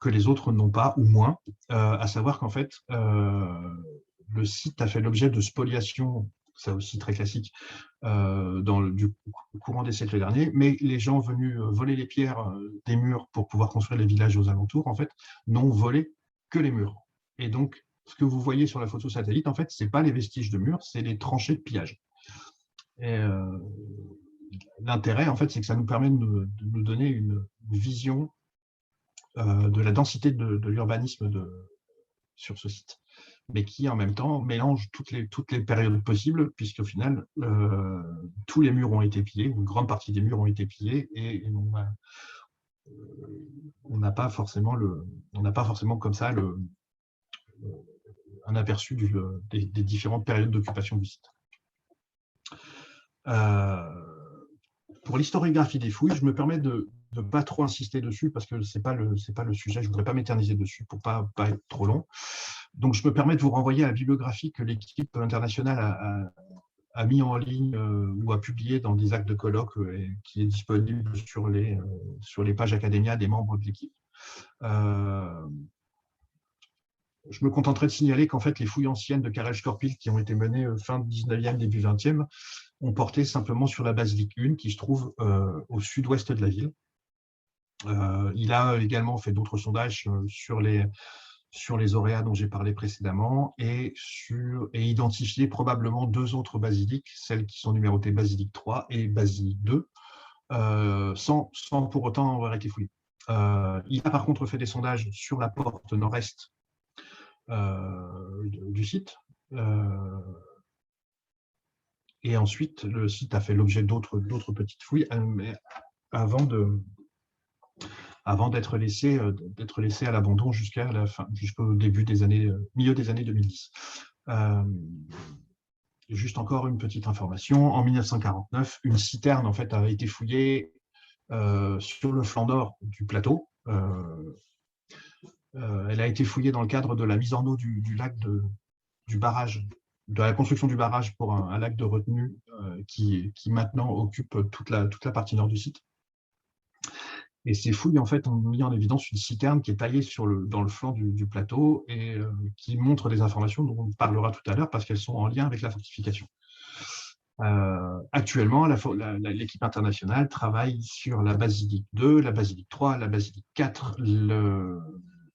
que les autres n'ont pas, ou moins, à savoir qu'en fait, le site a fait l'objet de spoliations, ça aussi très classique, du courant des siècles derniers, mais les gens venus voler les pierres des murs pour pouvoir construire les villages aux alentours, en fait, n'ont volé que les murs. Et donc, ce que vous voyez sur la photo satellite, en fait, ce n'est pas les vestiges de murs, c'est les tranchées de pillage. Et l'intérêt, en fait, c'est que ça nous permet de nous donner une vision de la densité de l'urbanisme sur ce site, mais qui en même temps mélange toutes les périodes possibles, puisqu'au final, tous les murs ont été pillés, une grande partie des murs ont été pillés, et on n'a pas forcément comme ça un aperçu des différentes périodes d'occupation du site. Pour l'historiographie des fouilles, je me permets de ne pas trop insister dessus parce que ce n'est pas le sujet, je ne voudrais pas m'éterniser dessus pour ne pas être trop long. Donc, je me permets de vous renvoyer à la bibliographie que l'équipe internationale a mis en ligne ou a publié dans des actes de colloque qui est disponible sur les pages Academia des membres de l'équipe. Je me contenterai de signaler qu'en fait, les fouilles anciennes de Karel-Skorpil qui ont été menées fin 19e, début 20e, ont porté simplement sur la basilique 1 qui se trouve au sud-ouest de la ville. Il a également fait d'autres sondages sur les auréas dont j'ai parlé précédemment et identifié probablement 2 autres basiliques, celles qui sont numérotées basilique 3 et basilique 2, sans pour autant avoir été fouillé. Il a par contre fait des sondages sur la porte nord-est du site. Et ensuite, le site a fait l'objet d'autres petites fouilles avant d'être laissé à l'abandon jusqu'au milieu des années 2010. Juste encore une petite information. En 1949, une citerne en fait, a été fouillée sur le flanc nord du plateau. Elle a été fouillée dans le cadre de la mise en eau du lac du barrage, de la construction du barrage pour un lac de retenue qui maintenant occupe toute la partie nord du site. Et ces fouilles en fait, ont mis en évidence une citerne qui est taillée dans le flanc du plateau et qui montre des informations dont on parlera tout à l'heure parce qu'elles sont en lien avec la fortification. Actuellement, l'équipe internationale travaille sur la basilique 2, la basilique 3, la basilique 4,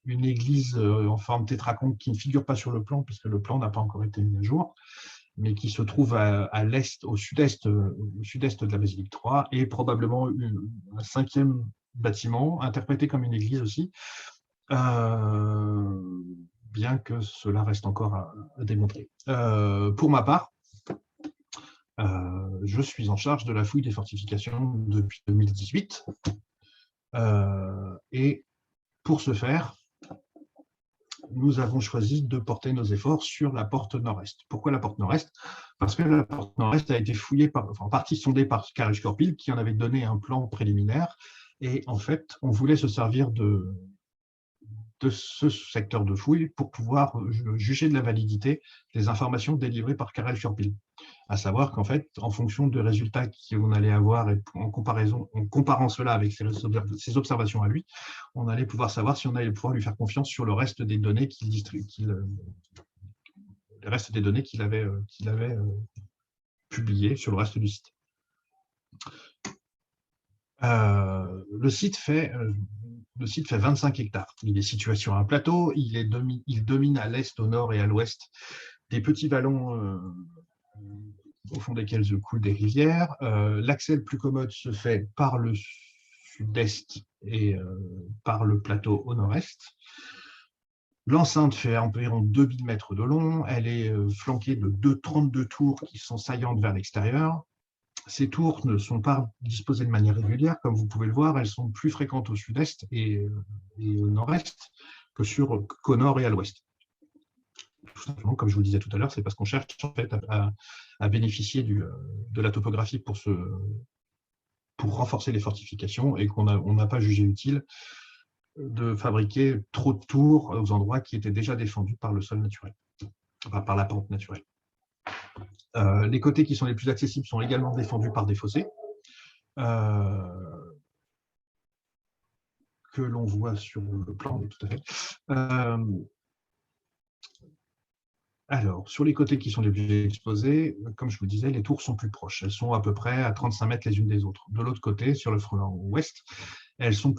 une église en forme tétraconte qui ne figure pas sur le plan, puisque le plan n'a pas encore été mis à jour, mais qui se trouve à l'est, au sud-est de la basilique 3, et probablement un 5e bâtiment, interprété comme une église aussi, bien que cela reste encore à démontrer. Pour ma part, je suis en charge de la fouille des fortifications depuis 2018, et pour ce faire, nous avons choisi de porter nos efforts sur la porte nord-est. Pourquoi la porte nord-est? Parce que la porte nord-est a été fouillée, en partie sondée par Karel-Skorpil, qui en avait donné un plan préliminaire, et en fait, on voulait se servir de ce secteur de fouille pour pouvoir juger de la validité des informations délivrées par Karel-Skorpil. À savoir qu'en fait, en fonction des résultats qu'on allait avoir et en comparant cela avec ses observations à lui, on allait pouvoir savoir si on allait pouvoir lui faire confiance sur le reste des données qu'il avait publiées sur le reste du site. Le site fait 25 hectares. Il est situé sur un plateau, il domine à l'est, au nord et à l'ouest des petits vallons au fond desquelles coulent des rivières. L'accès le plus commode se fait par le sud-est et par le plateau au nord-est. L'enceinte fait environ 2000 mètres de long. Elle est flanquée de 32 tours qui sont saillantes vers l'extérieur. Ces tours ne sont pas disposées de manière régulière, comme vous pouvez le voir. Elles sont plus fréquentes au sud-est et au nord-est qu'au nord et à l'ouest. Tout simplement, comme je vous le disais tout à l'heure, c'est parce qu'on cherche en fait à bénéficier de la topographie pour renforcer les fortifications et qu'on n'a pas jugé utile de fabriquer trop de tours aux endroits qui étaient déjà défendus par le sol naturel, enfin par la pente naturelle. Les côtés qui sont les plus accessibles sont également défendus par des fossés que l'on voit sur le plan, tout à fait. Alors, sur les côtés qui sont les plus exposés, comme je vous disais, les tours sont plus proches. Elles sont à peu près à 35 mètres les unes des autres. De l'autre côté, sur le flanc ouest, elles sont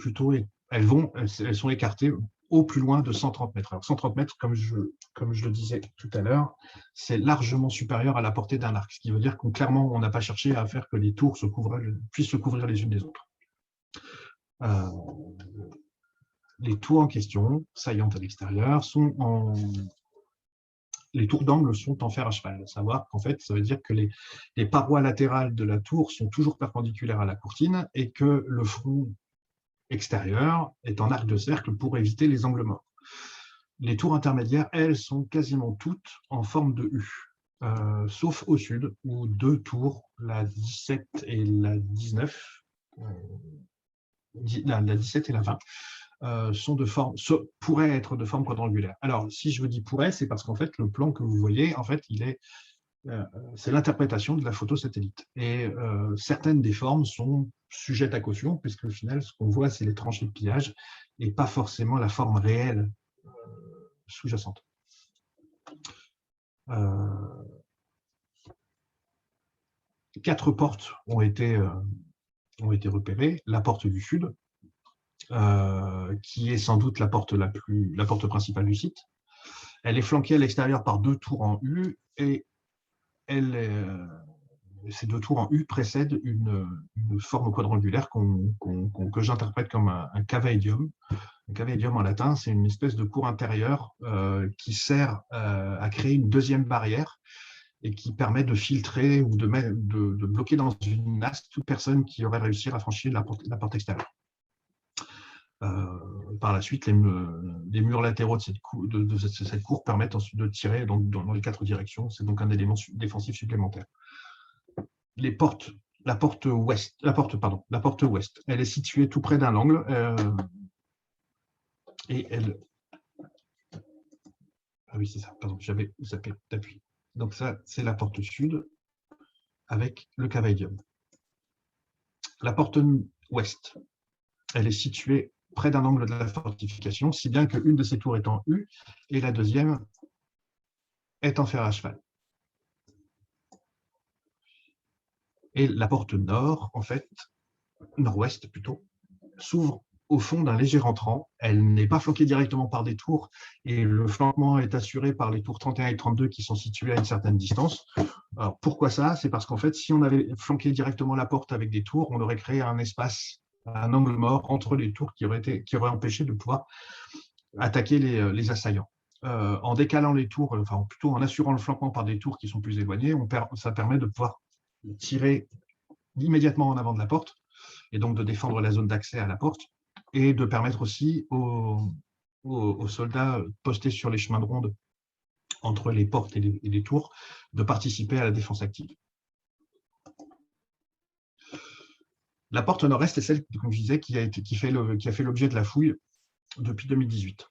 écartées au plus loin de 130 mètres. Alors, 130 mètres, comme je le disais tout à l'heure, c'est largement supérieur à la portée d'un arc, ce qui veut dire qu'on clairement, on n'a pas cherché à faire que les tours puissent se couvrir les unes des autres. Les tours en question, saillantes à l'extérieur, les tours d'angle sont en fer à cheval. À savoir qu'en fait, ça veut dire que les parois latérales de la tour sont toujours perpendiculaires à la courtine et que le front extérieur est en arc de cercle pour éviter les angles morts. Les tours intermédiaires, elles, sont quasiment toutes en forme de U, sauf au sud, où deux tours, la 17 et la 19, la 17 et la 20, pourraient être de forme quadrangulaire. Alors, si je vous dis pourrait, c'est parce qu'en fait, le plan que vous voyez, en fait, c'est l'interprétation de la photo satellite. Et certaines des formes sont sujettes à caution, puisque au final, ce qu'on voit, c'est les tranchées de pillage et pas forcément la forme réelle sous-jacente. 4 portes ont été repérées. La porte du sud, qui est sans doute la porte principale du site. Elle est flanquée à l'extérieur par 2 tours en U et ces 2 tours en U précèdent une forme quadrangulaire que j'interprète comme un cavaedium. Un cavaedium en latin, c'est une espèce de cour intérieure qui sert à créer une deuxième barrière et qui permet de filtrer ou de bloquer dans une nasse toute personne qui aurait réussi à franchir la porte extérieure. Par la suite, les murs latéraux de cette cour permettent ensuite de tirer dans les 4 directions. C'est donc un élément défensif supplémentaire. La porte ouest, elle est située tout près d'un angle et elle. Ah oui, c'est ça, pardon, j'avais zappé d'appui. Donc ça, c'est la porte sud avec le cavaedium. La porte ouest, elle est située près d'un angle de la fortification, si bien qu'une de ces tours est en U et la deuxième est en fer à cheval. Et la porte nord, en fait, nord-ouest plutôt, s'ouvre au fond d'un léger rentrant. Elle n'est pas flanquée directement par des tours et le flanquement est assuré par les tours 31 et 32 qui sont situées à une certaine distance. Alors, pourquoi ça? C'est parce qu'en fait, si on avait flanqué directement la porte avec des tours, on aurait créé un espace, un angle mort entre les tours qui aurait empêché de pouvoir attaquer les assaillants. En décalant les tours, enfin plutôt en assurant le flanquement par des tours qui sont plus éloignées, ça permet de pouvoir tirer immédiatement en avant de la porte et donc de défendre la zone d'accès à la porte et de permettre aussi aux soldats postés sur les chemins de ronde entre les portes et les tours de participer à la défense active. La porte nord-est est celle, comme je disais, qui a fait l'objet de la fouille depuis 2018.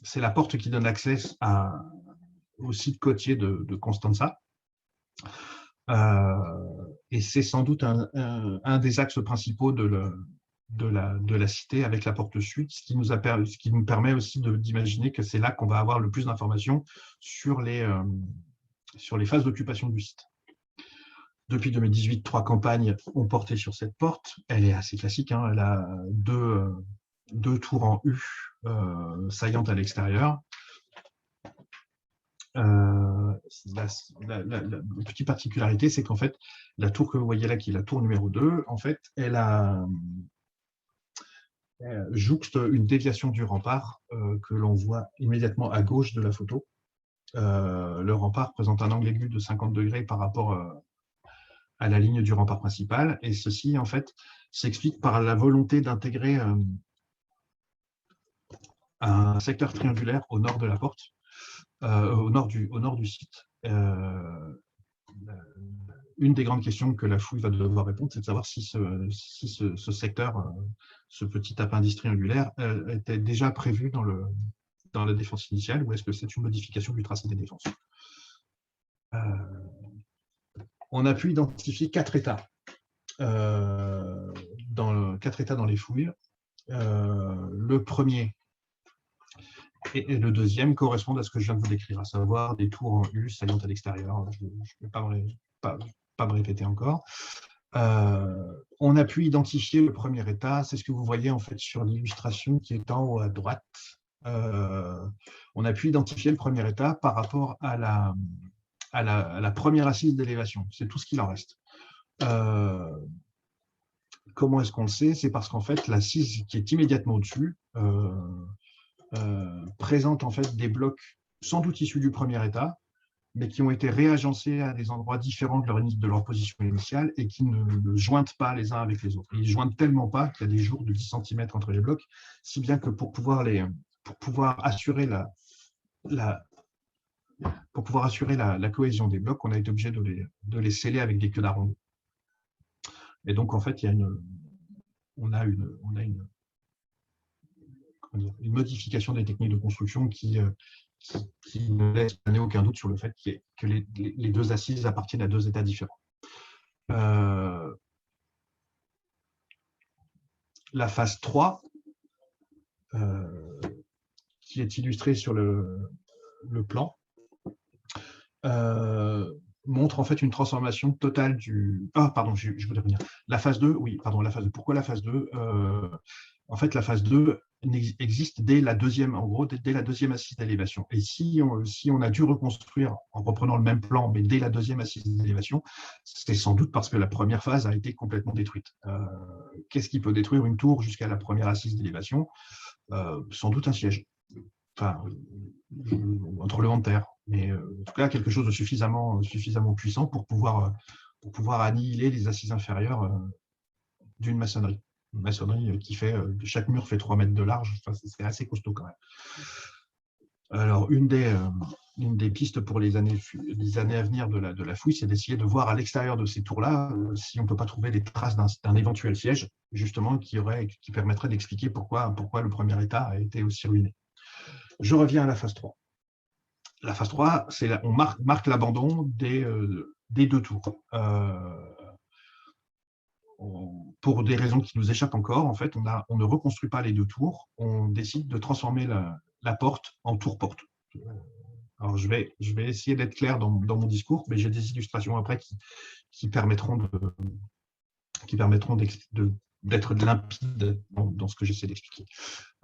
C'est la porte qui donne accès au site côtier de Constanța. Et c'est sans doute un des axes principaux de la cité avec la porte sud, ce qui nous permet aussi d'imaginer que c'est là qu'on va avoir le plus d'informations sur les phases d'occupation du site. Depuis 2018, 3 campagnes ont porté sur cette porte. Elle est assez classique, hein. Elle a deux tours en U saillantes à l'extérieur. la petite particularité, c'est qu'en fait, la tour que vous voyez là, qui est la tour numéro 2, en fait, elle jouxte une déviation du rempart que l'on voit immédiatement à gauche de la photo. Le rempart présente un angle aigu de 50 degrés par rapport à la ligne du rempart principal, et ceci, en fait, s'explique par la volonté d'intégrer un secteur triangulaire au nord de la porte, au nord du site. Une des grandes questions que la fouille va devoir répondre, c'est de savoir si ce secteur, ce petit appendice triangulaire, était déjà prévu dans la défense initiale, ou est-ce que c'est une modification du tracé des défenses. On a pu identifier 4 états. 4 états dans les fouilles. Le premier et le deuxième correspondent à ce que je viens de vous décrire, à savoir des tours en U saillantes à l'extérieur. Je ne vais pas me répéter encore. On a pu identifier le premier état, c'est ce que vous voyez en fait sur l'illustration qui est en haut à droite. On a pu identifier le premier état par rapport à la première assise d'élévation. C'est tout ce qu'il en reste. Comment est-ce qu'on le sait? C'est parce qu'en fait, l'assise qui est immédiatement au-dessus présente en fait des blocs sans doute issus du premier état, mais qui ont été réagencés à des endroits différents de leur position initiale et qui ne jointent pas les uns avec les autres. Ils ne jointent tellement pas qu'il y a des jours de 10 cm entre les blocs, si bien que pour pouvoir assurer la cohésion des blocs, on a été obligé de les sceller avec des queues d'arrondi. Et donc, en fait, on a une modification des techniques de construction qui ne laisse planer aucun doute sur le fait que les deux assises appartiennent à deux états différents. La phase 3, qui est illustrée sur le plan, montre en fait une transformation totale du... Ah, pardon, je voulais revenir. La phase 2, oui, pardon, la phase 2. Pourquoi la phase 2 en fait, la phase 2 existe dès la deuxième, en gros, dès la deuxième assise d'élévation. Et si on a dû reconstruire en reprenant le même plan, mais dès la deuxième assise d'élévation, c'est sans doute parce que la première phase a été complètement détruite. Qu'est-ce qui peut détruire une tour jusqu'à la première assise d'élévation? Sans doute un siège. Enfin, un tremblement de terre. Mais en tout cas, quelque chose de suffisamment puissant pour pouvoir annihiler les assises inférieures d'une maçonnerie. Une maçonnerie qui fait, chaque mur fait 3 mètres de large, enfin, c'est assez costaud quand même. Alors, une des pistes pour les années à venir de la fouille, c'est d'essayer de voir à l'extérieur de ces tours-là si on ne peut pas trouver des traces d'un éventuel siège, justement, qui permettrait d'expliquer pourquoi le premier état a été aussi ruiné. Je reviens à la phase 3. La phase 3, on marque l'abandon des 2 tours. Pour des raisons qui nous échappent encore, en fait, on ne reconstruit pas les 2 tours, on décide de transformer la porte en tour-porte. Alors, je vais essayer d'être clair dans mon discours, mais j'ai des illustrations après qui permettront d'être limpide dans ce que j'essaie d'expliquer.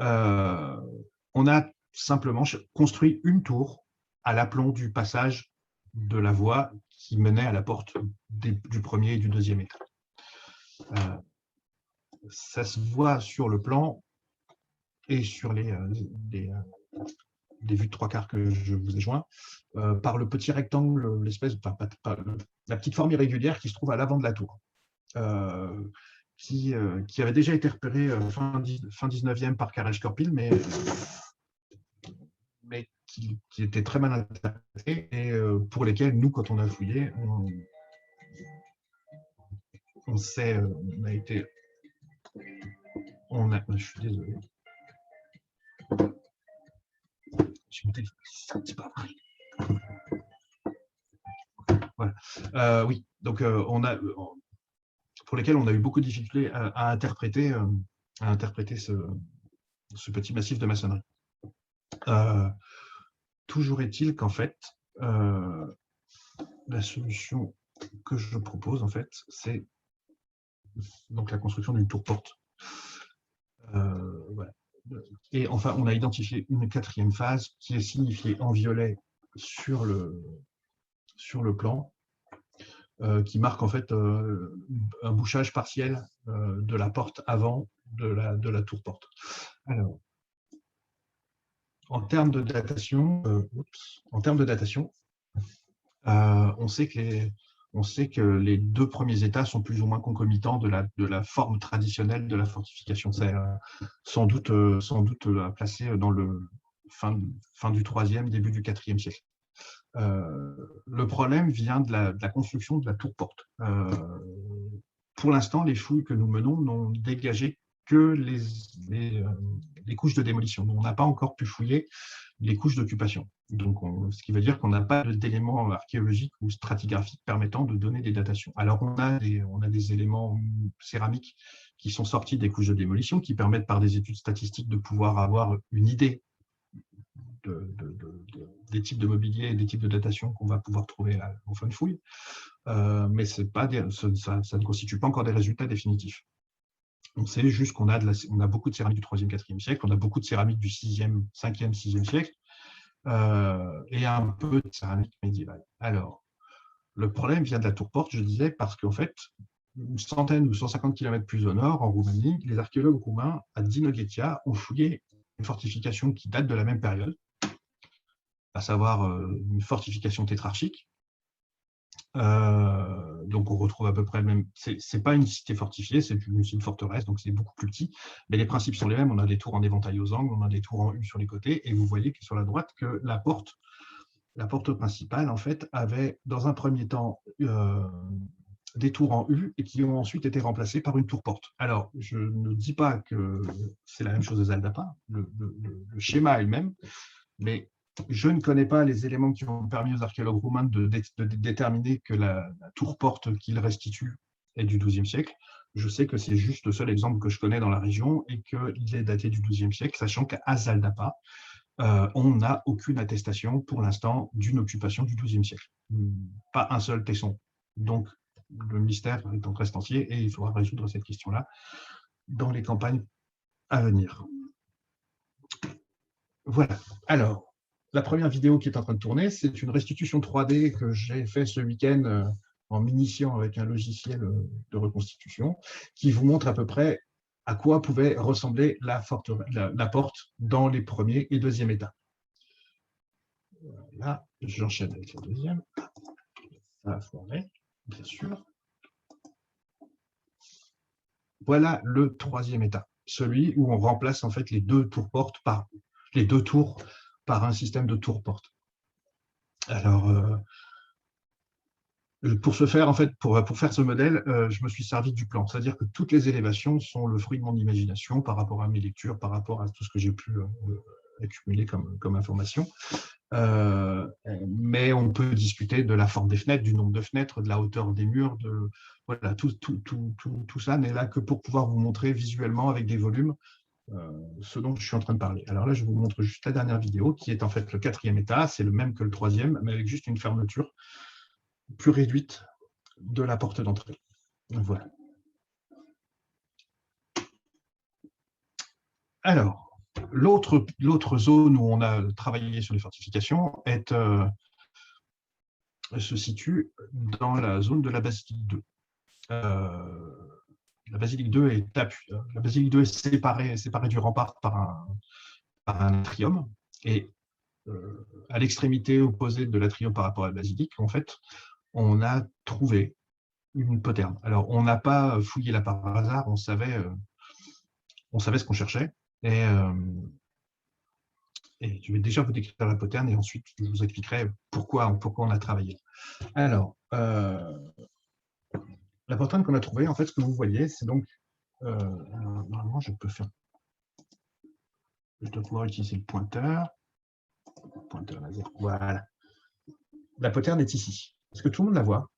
On a simplement construit une tour à l'aplomb du passage de la voie qui menait à la porte du premier et du deuxième étage. Ça se voit sur le plan et sur les vues de 3/4 que je vous ai joints, par le petit rectangle, la petite forme irrégulière qui se trouve à l'avant de la tour, qui avait déjà été repérée fin 19e par Karel Scorpil, mais qui était très mal interprété et pour lesquels, nous, quand on a fouillé, je suis désolé. J'ai mon téléphone, c'est pas vrai. Voilà. Oui, donc pour lesquels on a eu beaucoup de difficultés à interpréter ce petit massif de maçonnerie. Toujours est-il qu'en fait, la solution que je propose, en fait, c'est donc la construction d'une tour-porte. Voilà. Et enfin, on a identifié une 4e phase qui est signifiée en violet sur le sur le plan qui marque en fait un bouchage partiel de la porte avant de la tour-porte. Alors, en termes de datation, on sait que les deux premiers états sont plus ou moins concomitants de la forme traditionnelle de la fortification. C'est sans doute placé dans le fin du 3e, début du 4e siècle. Le problème vient de la construction de la tour-porte. Pour l'instant, les fouilles que nous menons n'ont dégagé que les couches de démolition. On n'a pas encore pu fouiller les couches d'occupation. Donc, ce qui veut dire qu'on n'a pas d'éléments archéologiques ou stratigraphiques permettant de donner des datations. Alors, on a des éléments céramiques qui sont sortis des couches de démolition, qui permettent par des études statistiques de pouvoir avoir une idée des types de mobilier et des types de datation qu'on va pouvoir trouver en fin de fouille. Mais ça ne constitue pas encore des résultats définitifs. On sait juste qu'on a beaucoup de céramique du 3e, 4e siècle, on a beaucoup de céramique du 6e, 5e, 6e siècle, et un peu de céramique médiévale. Alors, le problème vient de la tour-porte, je disais, parce qu'en fait, une centaine ou 150 km plus au nord, en Roumanie, les archéologues roumains à Dinoghetia ont fouillé une fortification qui date de la même période, à savoir une fortification tétrarchique. Donc on retrouve à peu près le même. C'est pas une cité fortifiée, c'est une forteresse, donc c'est beaucoup plus petit. Mais les principes sont les mêmes. On a des tours en éventail aux angles, on a des tours en U sur les côtés, et vous voyez que sur la droite que la porte principale en fait avait dans un premier temps des tours en U et qui ont ensuite été remplacées par une tour-porte. Alors je ne dis pas que c'est la même chose aux Aldapa, le schéma est le même, mais je ne connais pas les éléments qui ont permis aux archéologues roumains de déterminer que la tour-porte qu'ils restituent est du XIIe siècle. Je sais que c'est juste le seul exemple que je connais dans la région et qu'il est daté du XIIe siècle, sachant qu'à Zaldapa, on n'a aucune attestation pour l'instant d'une occupation du XIIe siècle. Pas un seul tesson. Donc, le mystère reste entier et il faudra résoudre cette question-là dans les campagnes à venir. Voilà. Alors, la première vidéo qui est en train de tourner, c'est une restitution 3D que j'ai fait ce week-end en m'initiant avec un logiciel de reconstitution qui vous montre à peu près à quoi pouvait ressembler la porte dans les premiers et deuxième états. Là, j'enchaîne avec la deuxième. Ça a foiré, bien sûr. Voilà le troisième état, celui où on remplace en fait les deux tours par un système de tours-portes. Alors, pour ce faire, en fait, pour faire ce modèle, je me suis servi du plan. C'est-à-dire que toutes les élévations sont le fruit de mon imagination par rapport à mes lectures, par rapport à tout ce que j'ai pu accumuler comme information. Mais on peut discuter de la forme des fenêtres, du nombre de fenêtres, de la hauteur des murs, voilà, tout ça n'est là que pour pouvoir vous montrer visuellement avec des volumes ce dont je suis en train de parler. Alors là, je vous montre juste la dernière vidéo, qui est en fait le quatrième état, c'est le même que le troisième, mais avec juste une fermeture plus réduite de la porte d'entrée. Voilà. Alors, l'autre zone où on a travaillé sur les fortifications se situe dans la zone de la basilique 2. La basilique 2 est séparée du rempart par un atrium, et à l'extrémité opposée de l'atrium par rapport à la basilique, en fait, on a trouvé une poterne. Alors, on n'a pas fouillé là par hasard, on savait ce qu'on cherchait, et je vais déjà vous décrire la poterne, et ensuite, je vous expliquerai pourquoi on a travaillé. Alors, la poterne qu'on a trouvée, en fait, ce que vous voyez, c'est donc normalement, je dois pouvoir utiliser le pointeur laser. Voilà. La poterne est ici. Est-ce que tout le monde la voit?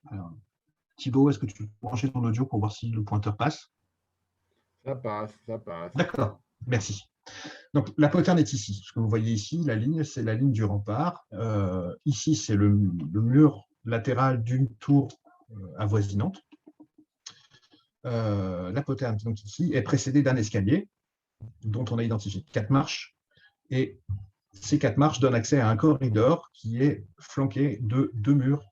Alors, Thibaut, est-ce que tu peux brancher ton audio pour voir si le pointeur passe?
Ça passe, ça passe.
D'accord, merci. Donc, la poterne est ici. Ce que vous voyez ici, la ligne, c'est la ligne du rempart. Ici, c'est le mur latéral d'une tour avoisinante. La poterne, donc ici, est précédée d'un escalier dont on a identifié 4 marches et Ces 4 marches donnent accès à un corridor qui est flanqué de 2 murs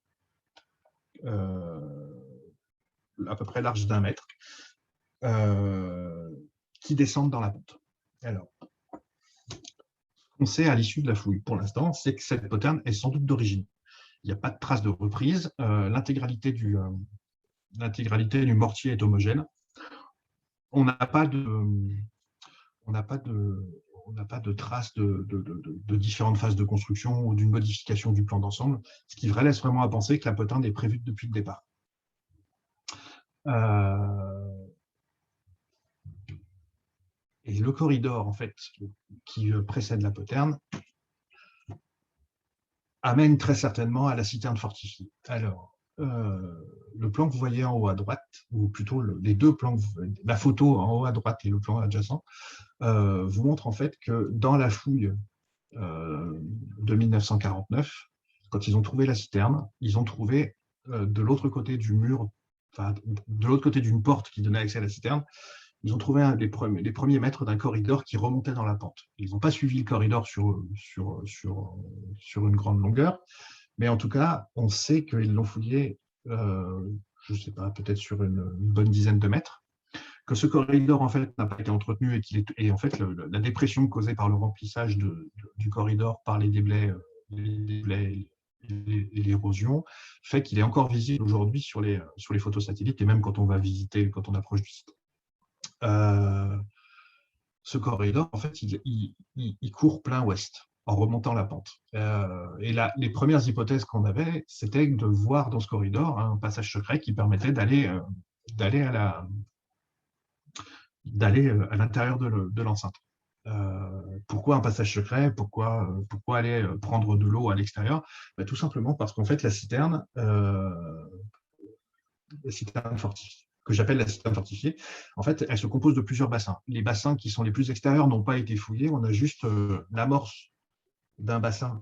à peu près larges d'1 mètre qui descendent dans la pente. Alors, on sait à l'issue de la fouille, pour l'instant, c'est que cette poterne est sans doute d'origine. Il n'y a pas de trace de reprise. L'intégralité du mortier est homogène. On n'a pas de traces de différentes phases de construction ou d'une modification du plan d'ensemble, ce qui laisse vraiment à penser que la poterne est prévue depuis le départ. Et le corridor, en fait, qui précède la poterne, amène très certainement à la citerne fortifiée. Alors, le plan que vous voyez en haut à droite, ou plutôt les 2 plans, la photo en haut à droite et le plan adjacent, vous montre en fait que dans la fouille de 1949, quand ils ont trouvé la citerne, ils ont trouvé de l'autre côté du mur, enfin, de l'autre côté d'une porte qui donnait accès à la citerne, ils ont trouvé les premiers mètres d'un corridor qui remontait dans la pente. Ils n'ont pas suivi le corridor sur une grande longueur, mais en tout cas, on sait qu'ils l'ont fouillé, je ne sais pas, peut-être sur une bonne dizaine de mètres, que ce corridor en fait n'a pas été entretenu et en fait la dépression causée par le remplissage du corridor par les déblais et l'érosion fait qu'il est encore visible aujourd'hui sur les photos satellites et même quand on va visiter, quand on approche du site. Ce corridor, en fait, il court plein ouest en remontant la pente. Et là, les premières hypothèses qu'on avait, c'était de voir dans ce corridor un passage secret qui permettait d'aller à l'intérieur de l'enceinte. Pourquoi un passage secret? Pourquoi aller prendre de l'eau à l'extérieur? Tout simplement parce qu'en fait, la citerne fortifiée, que j'appelle la citerne fortifiée, en fait, elle se compose de plusieurs bassins. Les bassins qui sont les plus extérieurs n'ont pas été fouillés. On a juste l'amorce d'un bassin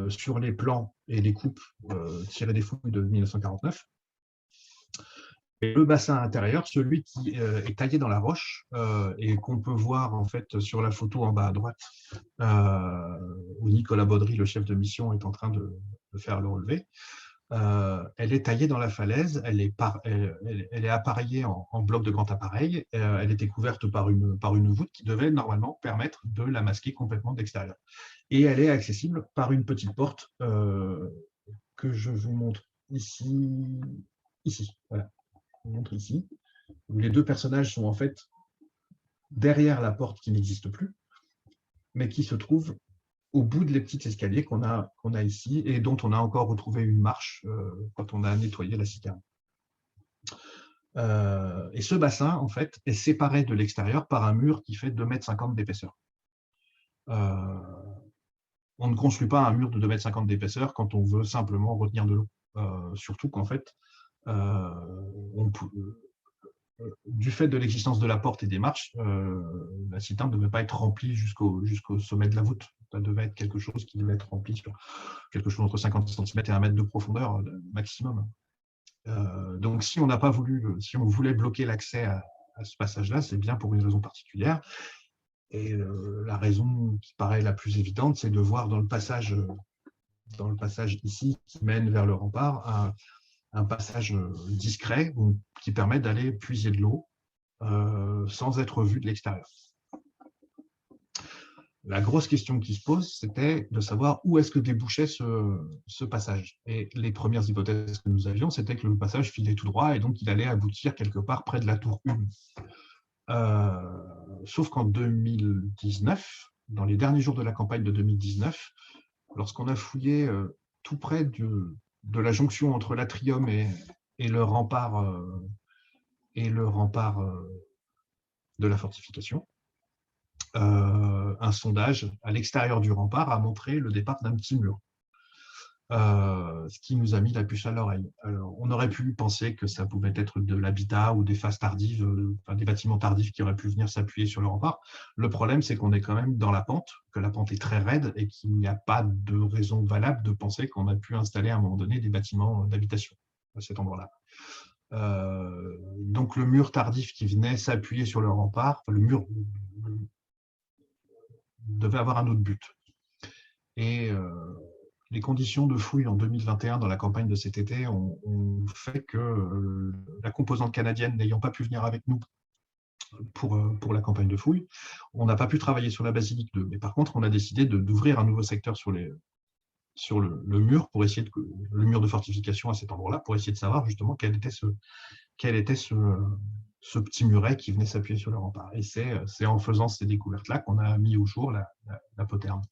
sur les plans et les coupes tirées des fouilles de 1949. Et le bassin intérieur, celui qui est taillé dans la roche et qu'on peut voir en fait sur la photo en bas à droite, où Nicolas Baudry, le chef de mission, est en train de faire le relevé. Elle est taillée dans la falaise, elle est appareillée en bloc de grand appareil, elle était couverte par une voûte qui devait normalement permettre de la masquer complètement d'extérieur. Et elle est accessible par une petite porte que je vous montre ici, voilà. Je vous montre ici, où les 2 personnages sont en fait derrière la porte qui n'existe plus, mais qui se trouve au bout des petits escaliers qu'on a ici et dont on a encore retrouvé une marche quand on a nettoyé la citerne. Et ce bassin, en fait, est séparé de l'extérieur par un mur qui fait 2,50 m d'épaisseur. On ne construit pas un mur de 2,50 m d'épaisseur quand on veut simplement retenir de l'eau. Surtout qu'en fait, du fait de l'existence de la porte et des marches, la citerne ne devait pas être remplie jusqu'au sommet de la voûte. Ça devait être quelque chose qui devait être rempli sur quelque chose entre 50 cm et 1 mètre de profondeur maximum. Donc, si on voulait bloquer l'accès à ce passage-là, c'est bien pour une raison particulière. Et la raison qui paraît la plus évidente, c'est de voir dans le passage ici qui mène vers le rempart un passage discret qui permet d'aller puiser de l'eau sans être vu de l'extérieur. La grosse question qui se pose, c'était de savoir où est-ce que débouchait ce passage. Et les premières hypothèses que nous avions, c'était que le passage filait tout droit et donc il allait aboutir quelque part près de la tour 1. Sauf qu'en 2019, dans les derniers jours de la campagne de 2019, lorsqu'on a fouillé tout près de la jonction entre l'atrium et le rempart de la fortification, un sondage à l'extérieur du rempart a montré le départ d'un petit mur, ce qui nous a mis la puce à l'oreille. Alors, on aurait pu penser que ça pouvait être de l'habitat ou des phases tardives, des bâtiments tardifs qui auraient pu venir s'appuyer sur le rempart. Le problème, c'est qu'on est quand même dans la pente, que la pente est très raide et qu'il n'y a pas de raison valable de penser qu'on a pu installer à un moment donné des bâtiments d'habitation à cet endroit-là. Donc le mur tardif qui venait s'appuyer sur le rempart, devait avoir un autre but. Et les conditions de fouille en 2021 dans la campagne de cet été ont fait que la composante canadienne n'ayant pas pu venir avec nous pour la campagne de fouille, on n'a pas pu travailler sur la basilique 2. Mais par contre, on a décidé d'ouvrir un nouveau secteur sur le mur, pour essayer le mur de fortification à cet endroit-là, pour essayer de savoir justement quel était ce petit muret qui venait s'appuyer sur le rempart. Et c'est en faisant ces découvertes-là qu'on a mis au jour la poterne.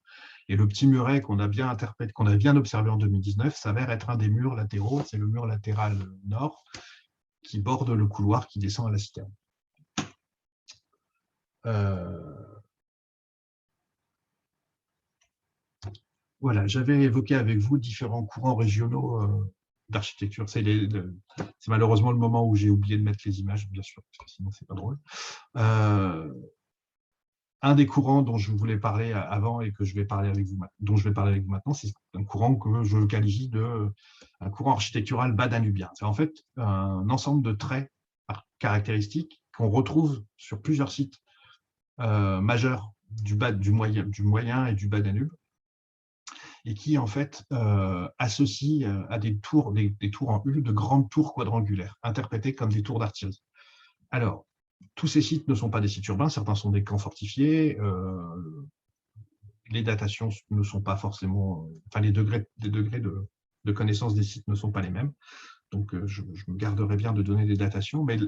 Et le petit muret qu'on a bien interprété, qu'on a bien observé en 2019, s'avère être un des murs latéraux, c'est le mur latéral nord qui borde le couloir qui descend à la citerne. Voilà, j'avais évoqué avec vous différents courants régionaux d'architecture. C'est malheureusement le moment où j'ai oublié de mettre les images, bien sûr, parce que sinon c'est pas drôle. Un des courants dont je voulais parler avant et que je vais parler avec vous, dont je vais parler avec vous maintenant, c'est un courant que je qualifie un courant architectural bas danubien. C'est en fait un ensemble de traits caractéristiques qu'on retrouve sur plusieurs sites majeurs du moyen et du bas Danube, et qui en fait associe à des tours en U, de grandes tours quadrangulaires, interprétées comme des tours d'artillerie. Alors, tous ces sites ne sont pas des sites urbains, certains sont des camps fortifiés, les datations ne sont pas forcément, enfin les degrés de connaissance des sites ne sont pas les mêmes, donc je me garderai bien de donner des datations, mais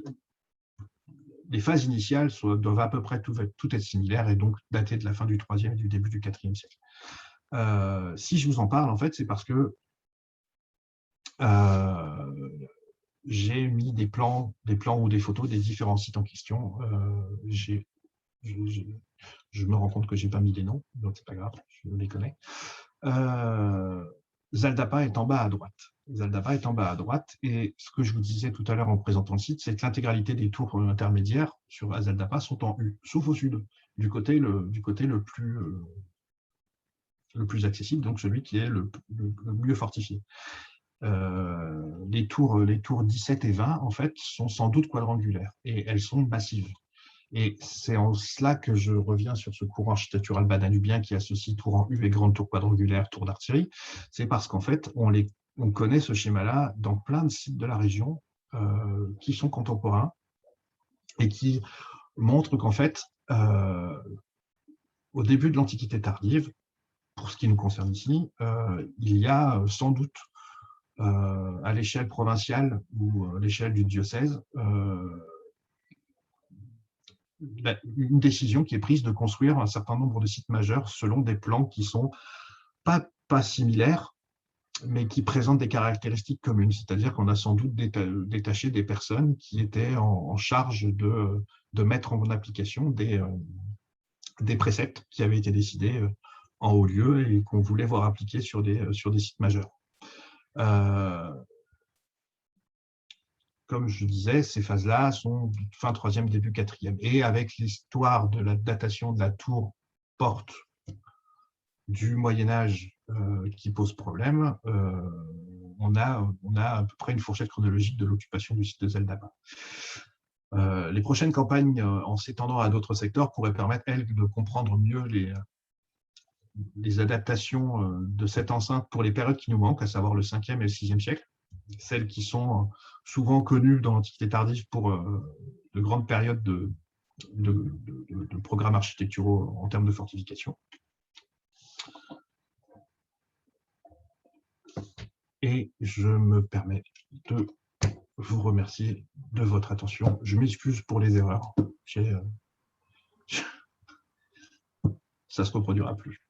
les phases initiales doivent à peu près tout être similaires et donc dater de la fin du 3e et du début du 4e siècle. Si je vous en parle, en fait, c'est parce que j'ai mis des plans ou des photos des différents sites en question. Je me rends compte que je n'ai pas mis les noms, donc c'est pas grave, je les connais. Zaldapa est en bas à droite. Zaldapa est en bas à droite, et ce que je vous disais tout à l'heure en présentant le site, c'est que l'intégralité des tours intermédiaires sur Zaldapa sont en U, sauf au sud, du côté le plus accessible, donc celui qui est le mieux fortifié. Les tours 17 et 20, en fait, sont sans doute quadrangulaires, et elles sont massives. Et c'est en cela que je reviens sur ce courant architectural bas danubien qui associe tours en U et grandes tours quadrangulaires, tours d'artillerie. C'est parce qu'en fait, on connaît ce schéma-là dans plein de sites de la région qui sont contemporains et qui montrent qu'en fait, au début de l'Antiquité tardive, pour ce qui nous concerne ici, il y a sans doute à l'échelle provinciale ou à l'échelle du diocèse, une décision qui est prise de construire un certain nombre de sites majeurs selon des plans qui ne sont pas similaires, mais qui présentent des caractéristiques communes. C'est-à-dire qu'on a sans doute détaché des personnes qui étaient en charge de mettre en application des préceptes qui avaient été décidés en haut lieu et qu'on voulait voir appliqués sur des sites majeurs. Comme je disais, ces phases-là sont fin 3e, début 4e. Et avec l'histoire de la datation de la tour porte du Moyen-Âge qui pose problème, on a à peu près une fourchette chronologique de l'occupation du site de Zaldapa. Les prochaines campagnes, en s'étendant à d'autres secteurs, pourraient permettre, elles, de comprendre mieux les adaptations de cette enceinte pour les périodes qui nous manquent, à savoir le 5e et le 6e siècle, celles qui sont souvent connues dans l'Antiquité tardive pour de grandes périodes de programmes architecturaux en termes de fortification. Et je me permets de vous remercier de votre attention. Je m'excuse pour les erreurs. Ça ne se reproduira plus.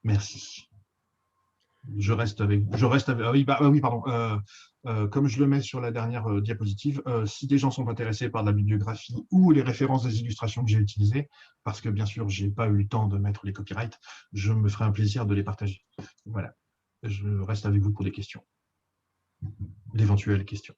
Merci. Je reste avec. Oui, pardon. Comme je le mets sur la dernière diapositive, si des gens sont intéressés par la bibliographie ou les références des illustrations que j'ai utilisées, parce que bien sûr, je n'ai pas eu le temps de mettre les copyrights, je me ferai un plaisir de les partager. Voilà. Je reste avec vous pour des questions, d'éventuelles questions.